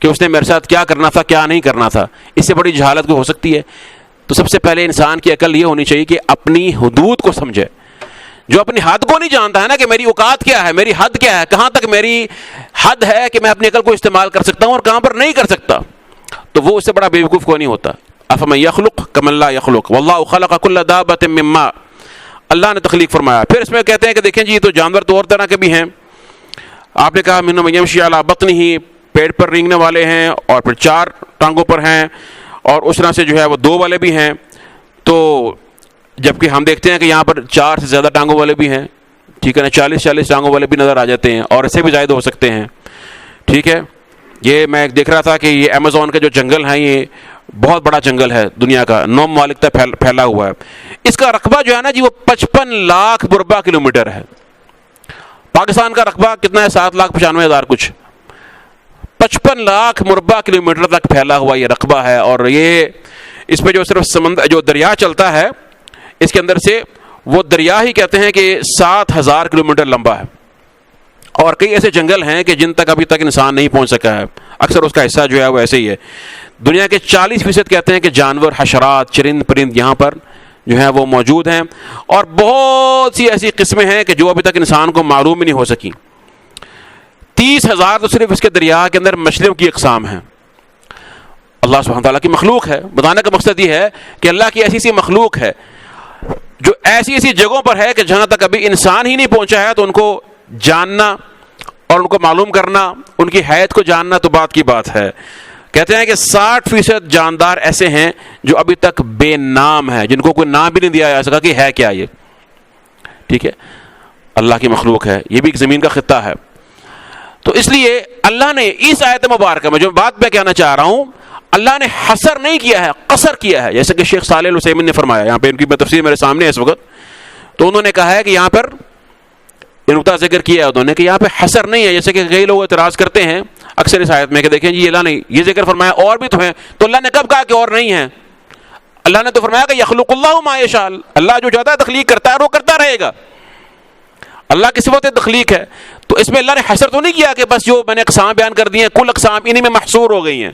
کہ اس نے میرے ساتھ کیا کرنا تھا کیا نہیں کرنا تھا، اس سے بڑی جہالت کو ہو سکتی ہے. تو سب سے پہلے انسان کی عقل یہ ہونی چاہیے کہ اپنی حدود کو سمجھے. جو اپنی حد کو نہیں جانتا ہے نا کہ میری اوقات کیا ہے، میری حد کیا ہے، کہاں تک میری حد ہے کہ میں اپنی عقل کو استعمال کر سکتا ہوں اور کہاں پر نہیں کر سکتا، تو وہ اس سے بڑا بیوقوف کوئی نہیں ہوتا. افمن یخلق کمن لا یخلق واللہ خلق کل دابۃ من ماء، اللہ نے تخلیق فرمایا. پھر اس میں کہتے ہیں کہ دیکھیں جی تو جانور تو اور طرح کے بھی ہیں. آپ نے کہا منھم من یمشی علی بطنہ، پیٹ پر رینگنے والے ہیں، اور پھر 4 ٹانگوں پر ہیں، اور اس طرح سے جو ہے وہ 2 والے بھی ہیں. تو جبکہ ہم دیکھتے ہیں کہ یہاں پر 4 سے زیادہ ٹانگوں والے بھی ہیں، ٹھیک ہے نا، 40 ٹانگوں والے بھی نظر آ جاتے ہیں، اور اس سے بھی زائد ہو سکتے ہیں. ٹھیک ہے، یہ میں دیکھ رہا تھا کہ یہ امیزون کا جو جنگل ہے یہ بہت بڑا جنگل ہے دنیا کا، 9 ممالک تک پھیلا ہوا ہے. اس کا رقبہ جو ہے نا جی وہ 55 لاکھ مربع کلومیٹر ہے. پاکستان کا رقبہ کتنا ہے؟ 7,95,000 کچھ. 55 لاکھ مربع کلومیٹر تک پھیلا ہوا یہ رقبہ ہے. اور یہ اس پہ جو صرف سمندر جو دریا چلتا ہے اس کے اندر سے، وہ دریا ہی کہتے ہیں کہ 7,000 کلومیٹر لمبا ہے. اور کئی ایسے جنگل ہیں کہ جن تک ابھی تک انسان نہیں پہنچ سکا ہے، اکثر اس کا حصہ جو ہے وہ ایسے ہی ہے. دنیا کے 40% کہتے ہیں کہ جانور، حشرات، چرند پرند یہاں پر جو ہیں وہ موجود ہیں، اور بہت سی ایسی قسمیں ہیں کہ جو ابھی تک انسان کو معلوم ہی نہیں ہو سکی. 30,000 تو صرف اس کے دریا کے اندر مچھلیوں کی اقسام ہیں. اللہ سبحانہ تعالیٰ کی مخلوق ہے. بتانے کا مقصد یہ ہے کہ اللہ کی ایسی سی مخلوق ہے جو ایسی ایسی جگہوں پر ہے کہ جہاں تک ابھی انسان ہی نہیں پہنچا ہے، تو ان کو جاننا اور ان کو معلوم کرنا، ان کی حیات کو جاننا تو بات کی بات ہے. کہتے ہیں کہ 60% جاندار ایسے ہیں جو ابھی تک بے نام ہیں، جن کو کوئی نام بھی نہیں دیا جا سکا کہ ہے کیا یہ. ٹھیک ہے، اللہ کی مخلوق ہے، یہ بھی ایک زمین کا خطہ ہے. تو اس لیے اللہ نے اس آیت مبارکہ میں جو بات میں کہنا چاہ رہا ہوں، اللہ نے حصر نہیں کیا ہے، قصر کیا ہے. جیسے کہ شیخ صالح العثیمین نے فرمایا، یہاں پہ ان کی تفسیر میرے سامنے ہے اس وقت، تو انہوں نے کہا ہے کہ یہاں پر نقطہ ذکر کیا ہے انہوں نے کہ یہاں پہ حصر نہیں ہے. جیسے کہ کئی لوگ اعتراض کرتے ہیں اکثر اس آیت میں کہ دیکھیں جی اللہ نے یہ ذکر فرمایا اور بھی تو ہیں، تو اللہ نے کب کہا کہ اور نہیں ہیں؟ اللہ نے تو فرمایا کہ یخلق اللہ ما یشاء، اللہ جو چاہتا ہے تخلیق کرتا ہے اور وہ کرتا رہے گا. اللہ کی صفت تخلیق ہے. تو اس میں اللہ نے حصر تو نہیں کیا کہ بس جو میں نے اقسام بیان کر دی ہیں کل اقسام انہی میں محصور ہو گئی ہیں،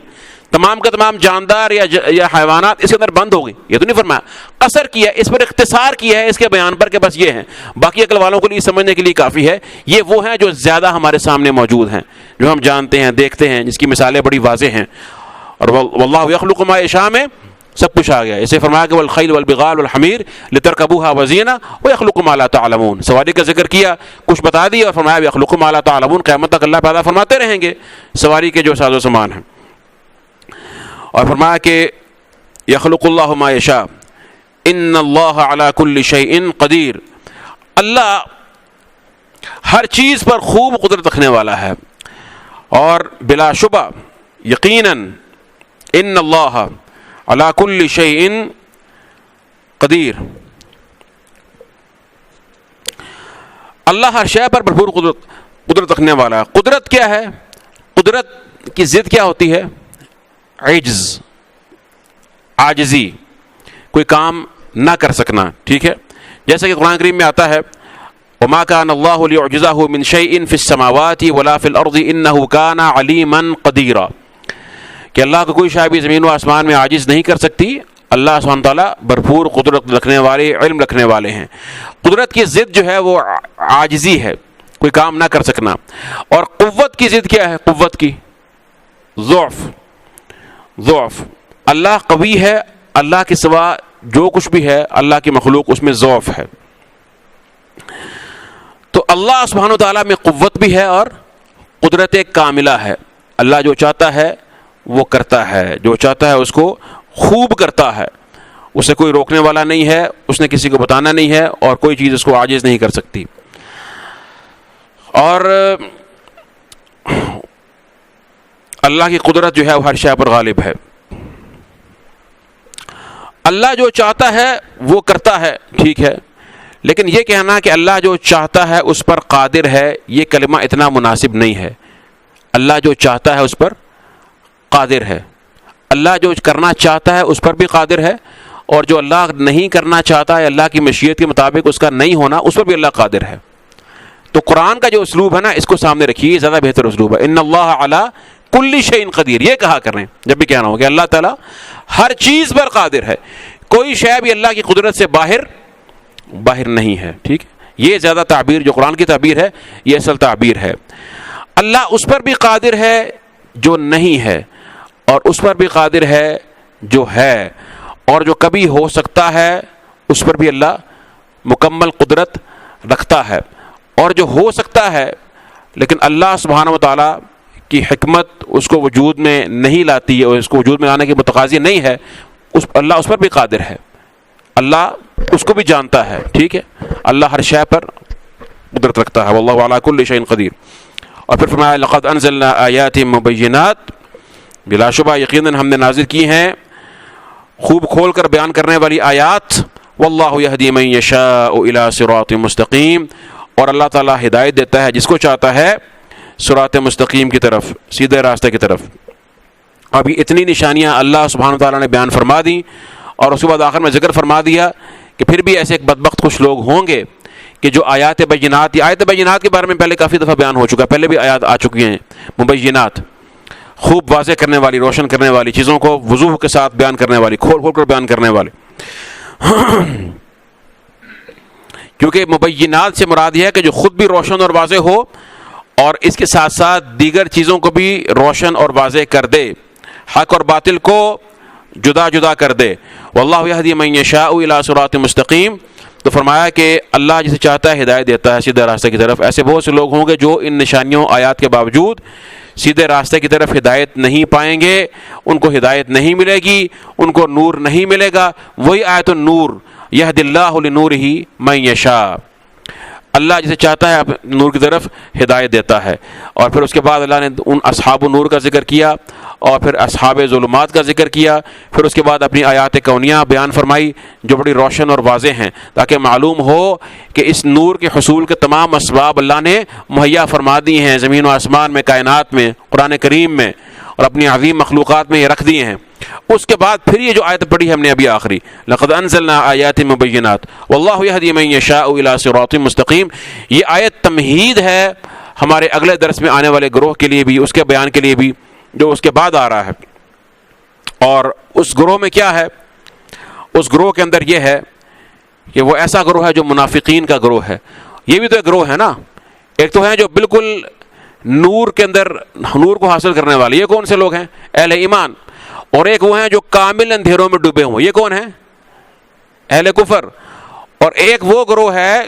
تمام کا تمام جاندار یا حیوانات اس کے اندر بند ہو گئی، یہ تو نہیں فرمایا. قصر کیا ہے، اس پر اختصار کیا ہے اس کے بیان پر کہ بس یہ ہیں. باقی عقل والوں کو لیے سمجھنے کے لیے کافی ہے. یہ وہ ہیں جو زیادہ ہمارے سامنے موجود ہیں، جو ہم جانتے ہیں، دیکھتے ہیں، جس کی مثالیں بڑی واضح ہیں. اور واللہ یخلق ما یشاء میں سب کچھ آ گیا. اسے فرمایا کہ والخیل والبغال والحمیر لترکبوها وزینہ ویخلق ما لا تعلمون. سواری کا ذکر کیا، کچھ بتا دیا اور فرمایا یخلق ما لا تعلمون. قیامت تک اللہ پیدا فرماتے رہیں گے سواری کے جو ساز و سامان ہیں. اور فرمایا کہ یخلق اللہ ما یشاء ان اللہ علی کل شیء قدیر. اللہ ہر چیز پر خوب قدرت رکھنے والا ہے، اور بلا شبہ یقیناً ان اللہ علی کل شیء قدیر، اللہ ہر شے پر بھرپور قدرت رکھنے والا ہے. قدرت کیا ہے؟ قدرت کی ضد کیا ہوتی ہے؟ عجز، عاجزی، کوئی کام نہ کر سکنا. ٹھیک ہے، جیسے کہ قرآن کریم میں آتا ہے وما كان الله ليعجزه من شيء في السماوات ولا في الارض انه كان عليما قديرا، کہ اللہ کو کوئی شے بھی زمین و آسمان میں عاجز نہیں کر سکتی. اللہ سبحانہ تعالیٰ بھرپور قدرت رکھنے والے، علم رکھنے والے ہیں. قدرت کی ضد جو ہے وہ عاجزی ہے، کوئی کام نہ کر سکنا. اور قوت کی ضد کیا ہے؟ قوت کی ضعف. اللہ قوی ہے، اللہ کے سوا جو کچھ بھی ہے اللہ کی مخلوق اس میں ضعف ہے. تو اللہ سبحانہ تعالیٰ میں قوت بھی ہے اور قدرت کاملہ ہے. اللہ جو چاہتا ہے وہ کرتا ہے، جو چاہتا ہے اس کو خوب کرتا ہے. اسے کوئی روکنے والا نہیں ہے، اس نے کسی کو بتانا نہیں ہے، اور کوئی چیز اس کو عاجز نہیں کر سکتی. اور اللہ کی قدرت جو ہے وہ ہر شے پر غالب ہے. اللہ جو چاہتا ہے وہ کرتا ہے، ٹھیک ہے، لیکن یہ کہنا کہ اللہ جو چاہتا ہے اس پر قادر ہے، یہ کلمہ اتنا مناسب نہیں ہے۔ اللہ جو چاہتا ہے اس پر قادر ہے، اللہ جو کرنا چاہتا ہے اس پر بھی قادر ہے، اور جو اللہ نہیں کرنا چاہتا ہے اللہ کی مشیت کے مطابق اس کا نہیں ہونا، اس پر بھی اللہ قادر ہے۔ تو قرآن کا جو اسلوب ہے نا، اس کو سامنے رکھیے، یہ زیادہ بہتر اسلوب ہے۔ ان اللہ علی کل شیء قدیر، یہ کہا کریں جب بھی کہنا ہو کہ اللہ تعالیٰ ہر چیز پر قادر ہے، کوئی شے بھی اللہ کی قدرت سے باہر نہیں ہے، ٹھیک ہے۔ یہ زیادہ تعبیر جو قرآن کی تعبیر ہے، یہ اصل تعبیر ہے۔ اللہ اس پر بھی قادر ہے جو نہیں ہے، اور اس پر بھی قادر ہے جو ہے، اور جو کبھی ہو سکتا ہے اس پر بھی اللہ مکمل قدرت رکھتا ہے، اور جو ہو سکتا ہے لیکن اللہ سبحانہ و تعالیٰ کی حکمت اس کو وجود میں نہیں لاتی ہے، اور اس کو وجود میں لانے کی متقاضی نہیں ہے، اللہ اس پر بھی قادر ہے، اللہ اس کو بھی جانتا ہے، ٹھیک ہے۔ اللہ ہر شے پر قدرت رکھتا ہے، واللہ علی کل شیء قدیر۔ اور پھر فرمایا لقد انزلنا آیات مبینات، بلا شبہ یقیناً ہم نے نازل کی ہیں خوب کھول کر بیان کرنے والی آیات، واللہ یہدی من یشاء الی صراط مستقیم، اور اللہ تعالیٰ ہدایت دیتا ہے جس کو چاہتا ہے صراط مستقیم کی طرف، سیدھے راستے کی طرف۔ ابھی اتنی نشانیاں اللہ سبحانہ تعالیٰ نے بیان فرما دی، اور اس کے بعد آخر میں ذکر فرما دیا کہ پھر بھی ایسے ایک بدبخت کچھ لوگ ہوں گے کہ جو آیات بینات، یہ آیات بینات کے بارے میں پہلے کافی دفعہ بیان ہو چکا ہے، پہلے بھی آیات آ چکی ہیں مبینات، خوب واضح کرنے والی، روشن کرنے والی، چیزوں کو وضوح کے ساتھ بیان کرنے والی، کھول کھول کر بیان کرنے والی۔ کیونکہ مبینات سے مراد یہ ہے کہ جو خود بھی روشن اور واضح ہو، اور اس کے ساتھ ساتھ دیگر چیزوں کو بھی روشن اور واضح کر دے، حق اور باطل کو جدا جدا کر دے۔ واللہ یہدی من یشاء الی صراط مستقیم، تو فرمایا کہ اللہ جسے چاہتا ہے ہدایت دیتا ہے سیدھے راستے کی طرف۔ ایسے بہت سے لوگ ہوں گے جو ان نشانیوں آیات کے باوجود سیدھے راستے کی طرف ہدایت نہیں پائیں گے، ان کو ہدایت نہیں ملے گی، ان کو نور نہیں ملے گا۔ وہی آیت النور، یہدی اللہ لنورہ من یشاء، اللہ جسے چاہتا ہے نور کی طرف ہدایت دیتا ہے۔ اور پھر اس کے بعد اللہ نے ان اصحاب النور کا ذکر کیا، اور پھر اصحاب ظلمات کا ذکر کیا، پھر اس کے بعد اپنی آیات کونیہ بیان فرمائی جو بڑی روشن اور واضح ہیں، تاکہ معلوم ہو کہ اس نور کے حصول کے تمام اسباب اللہ نے مہیا فرما دی ہیں، زمین و آسمان میں، کائنات میں، قرآن کریم میں، اور اپنی عظیم مخلوقات میں یہ رکھ دیے ہیں۔ اس کے بعد پھر یہ جو آیت پڑھی ہم نے ابھی آخری، لقد انزلنا آیات مبینات واللہ یہدی من یشاء الی صراط مستقیم، یہ آیت تمہید ہے ہمارے اگلے درس میں آنے والے گروہ کے لیے بھی، اس کے بیان کے لیے بھی جو اس کے بعد آ رہا ہے۔ اور اس گروہ میں کیا ہے؟ اس گروہ کے اندر یہ ہے کہ وہ ایسا گروہ ہے جو منافقین کا گروہ ہے۔ یہ بھی تو ایک گروہ ہے نا، ایک تو ہے جو بالکل نور کے اندر نور کو حاصل کرنے والے، یہ کون سے لوگ ہیں؟ اہل ایمان۔ اور ایک وہ ہیں جو کامل اندھیروں میں ڈوبے ہوں، یہ کون ہیں؟ اہل کفر۔ اور ایک وہ گروہ ہے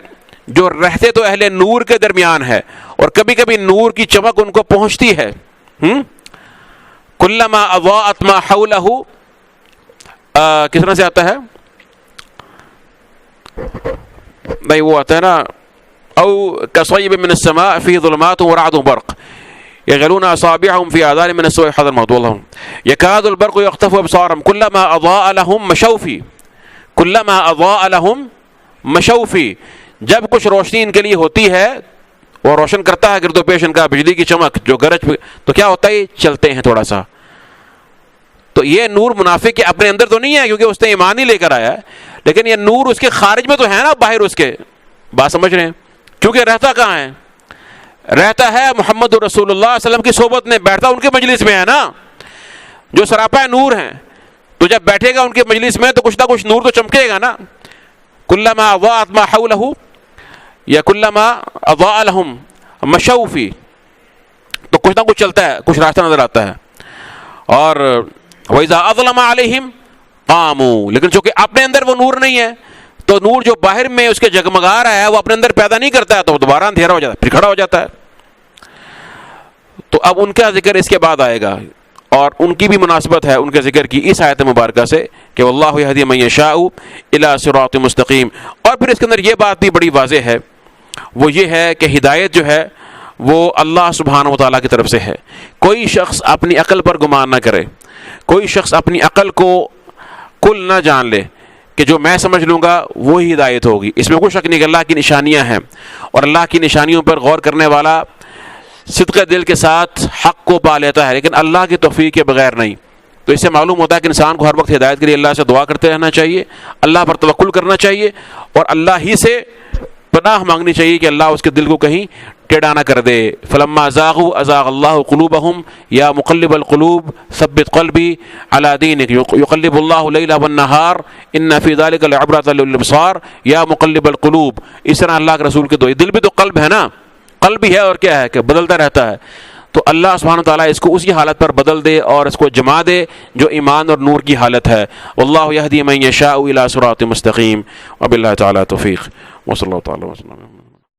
جو رہتے تو اہل نور کے درمیان ہے، اور کبھی کبھی نور کی چمک ان کو پہنچتی ہے۔ کلما اضاءت ما حولہ، کس طرح سے آتا ہے بھائی؟ وہ آتا ہے نا، او کصیب من السماء فی ظلمات ورعد برق یغلون اصابعهم فی آذانهم من السوء حذر الموت والله یکاد البرق یخطف ابصارهم کلما اضاء لهم مشوا فی، کلما اضاء لهم مشوا فی، جب کچھ روشنی ان کے لیے ہوتی ہے وہ روشن کرتا ہے گرد و پیش ان کا، بجلی کی چمک جو گرج، تو کیا ہوتا ہے؟ چلتے ہیں تھوڑا سا۔ تو یہ نور منافق کے اپنے اندر تو نہیں ہے کیونکہ اس نے ایمان ہی لے کر آیا ہے، لیکن یہ نور اس کے خارج میں تو ہے نا، باہر اس کے، بات سمجھ رہے ہیں؟ کیونکہ رہتا کہاں ہے؟ رہتا ہے محمد رسول اللہ صلی اللہ علیہ وسلم کی صحبت میں، بیٹھتا ان کے مجلس میں ہے نا، جو سراپا نور ہیں، تو جب بیٹھے گا ان کے مجلس میں تو کچھ نہ کچھ نور تو چمکے گا نا۔ کلما اضاءت ما حولہ یا کلما اضاء لهم مشوا فی، تو کچھ نہ کچھ چلتا ہے، کچھ راستہ نظر آتا ہے۔ اور وَإِذَا أَظْلَمَ عَلَيْهِمْ قَامُوا، لیکن چونکہ اپنے اندر وہ نور نہیں ہے تو نور جو باہر میں اس کے جگمگا رہا ہے وہ اپنے اندر پیدا نہیں کرتا ہے، تو وہ دوبارہ اندھیرا ہو جاتا ہے، پھر کھڑا ہو جاتا ہے۔ تو اب ان کا ذکر اس کے بعد آئے گا، اور ان کی بھی مناسبت ہے ان کے ذکر کی اس آیت مبارکہ سے کہ واللہ یہدی من یشاء الی صراط مستقیم۔ اور پھر اس کے اندر یہ بات بھی بڑی واضح ہے، وہ یہ ہے کہ ہدایت جو ہے وہ اللہ سبحانہ و تعالیٰ کی طرف سے ہے۔ کوئی شخص اپنی عقل پر گمان نہ کرے، کوئی شخص اپنی عقل کو کل نہ جان لے کہ جو میں سمجھ لوں گا وہی ہدایت ہوگی. اس میں کوئی شک نہیں کہ اللہ کی نشانیاں ہیں، اور اللہ کی نشانیوں پر غور کرنے والا صدق دل کے ساتھ حق کو پا لیتا ہے، لیکن اللہ کی توفیق کے بغیر نہیں. تو اس سے معلوم ہوتا ہے کہ انسان کو ہر وقت ہدایت کے لیے اللہ سے دعا کرتے رہنا چاہیے، اللہ پر توکل کرنا چاہیے، اور اللہ ہی سے پناہ مانگنی چاہیے کہ اللہ اس کے دل کو کہیں ٹیڑھا نہ کر دے. فلما زاغوا ازاغ اللہ قلوبہم یا مقلب القلوب ثبت قلبی علی دینک یقلب اللہ اللیل والنہار ان فی ذلک لعبرۃ للابصار یا مقلب القلوب. اس طرح اللہ کے رسول کے دعا، دل بھی تو قلب ہے نا، قلب بھی ہے اور کیا ہے کہ بدلتا رہتا ہے. تو اللہ سبحانہ وتعالیٰ اس کو اسی حالت پر بدل دے اور اس کو جما دے جو ایمان اور نور کی حالت ہے. واللہ یہدی من یشاء الی صراط مستقیم وباللہ تعالیٰ توفیق وصلی اللہ تعالیٰ وسلم.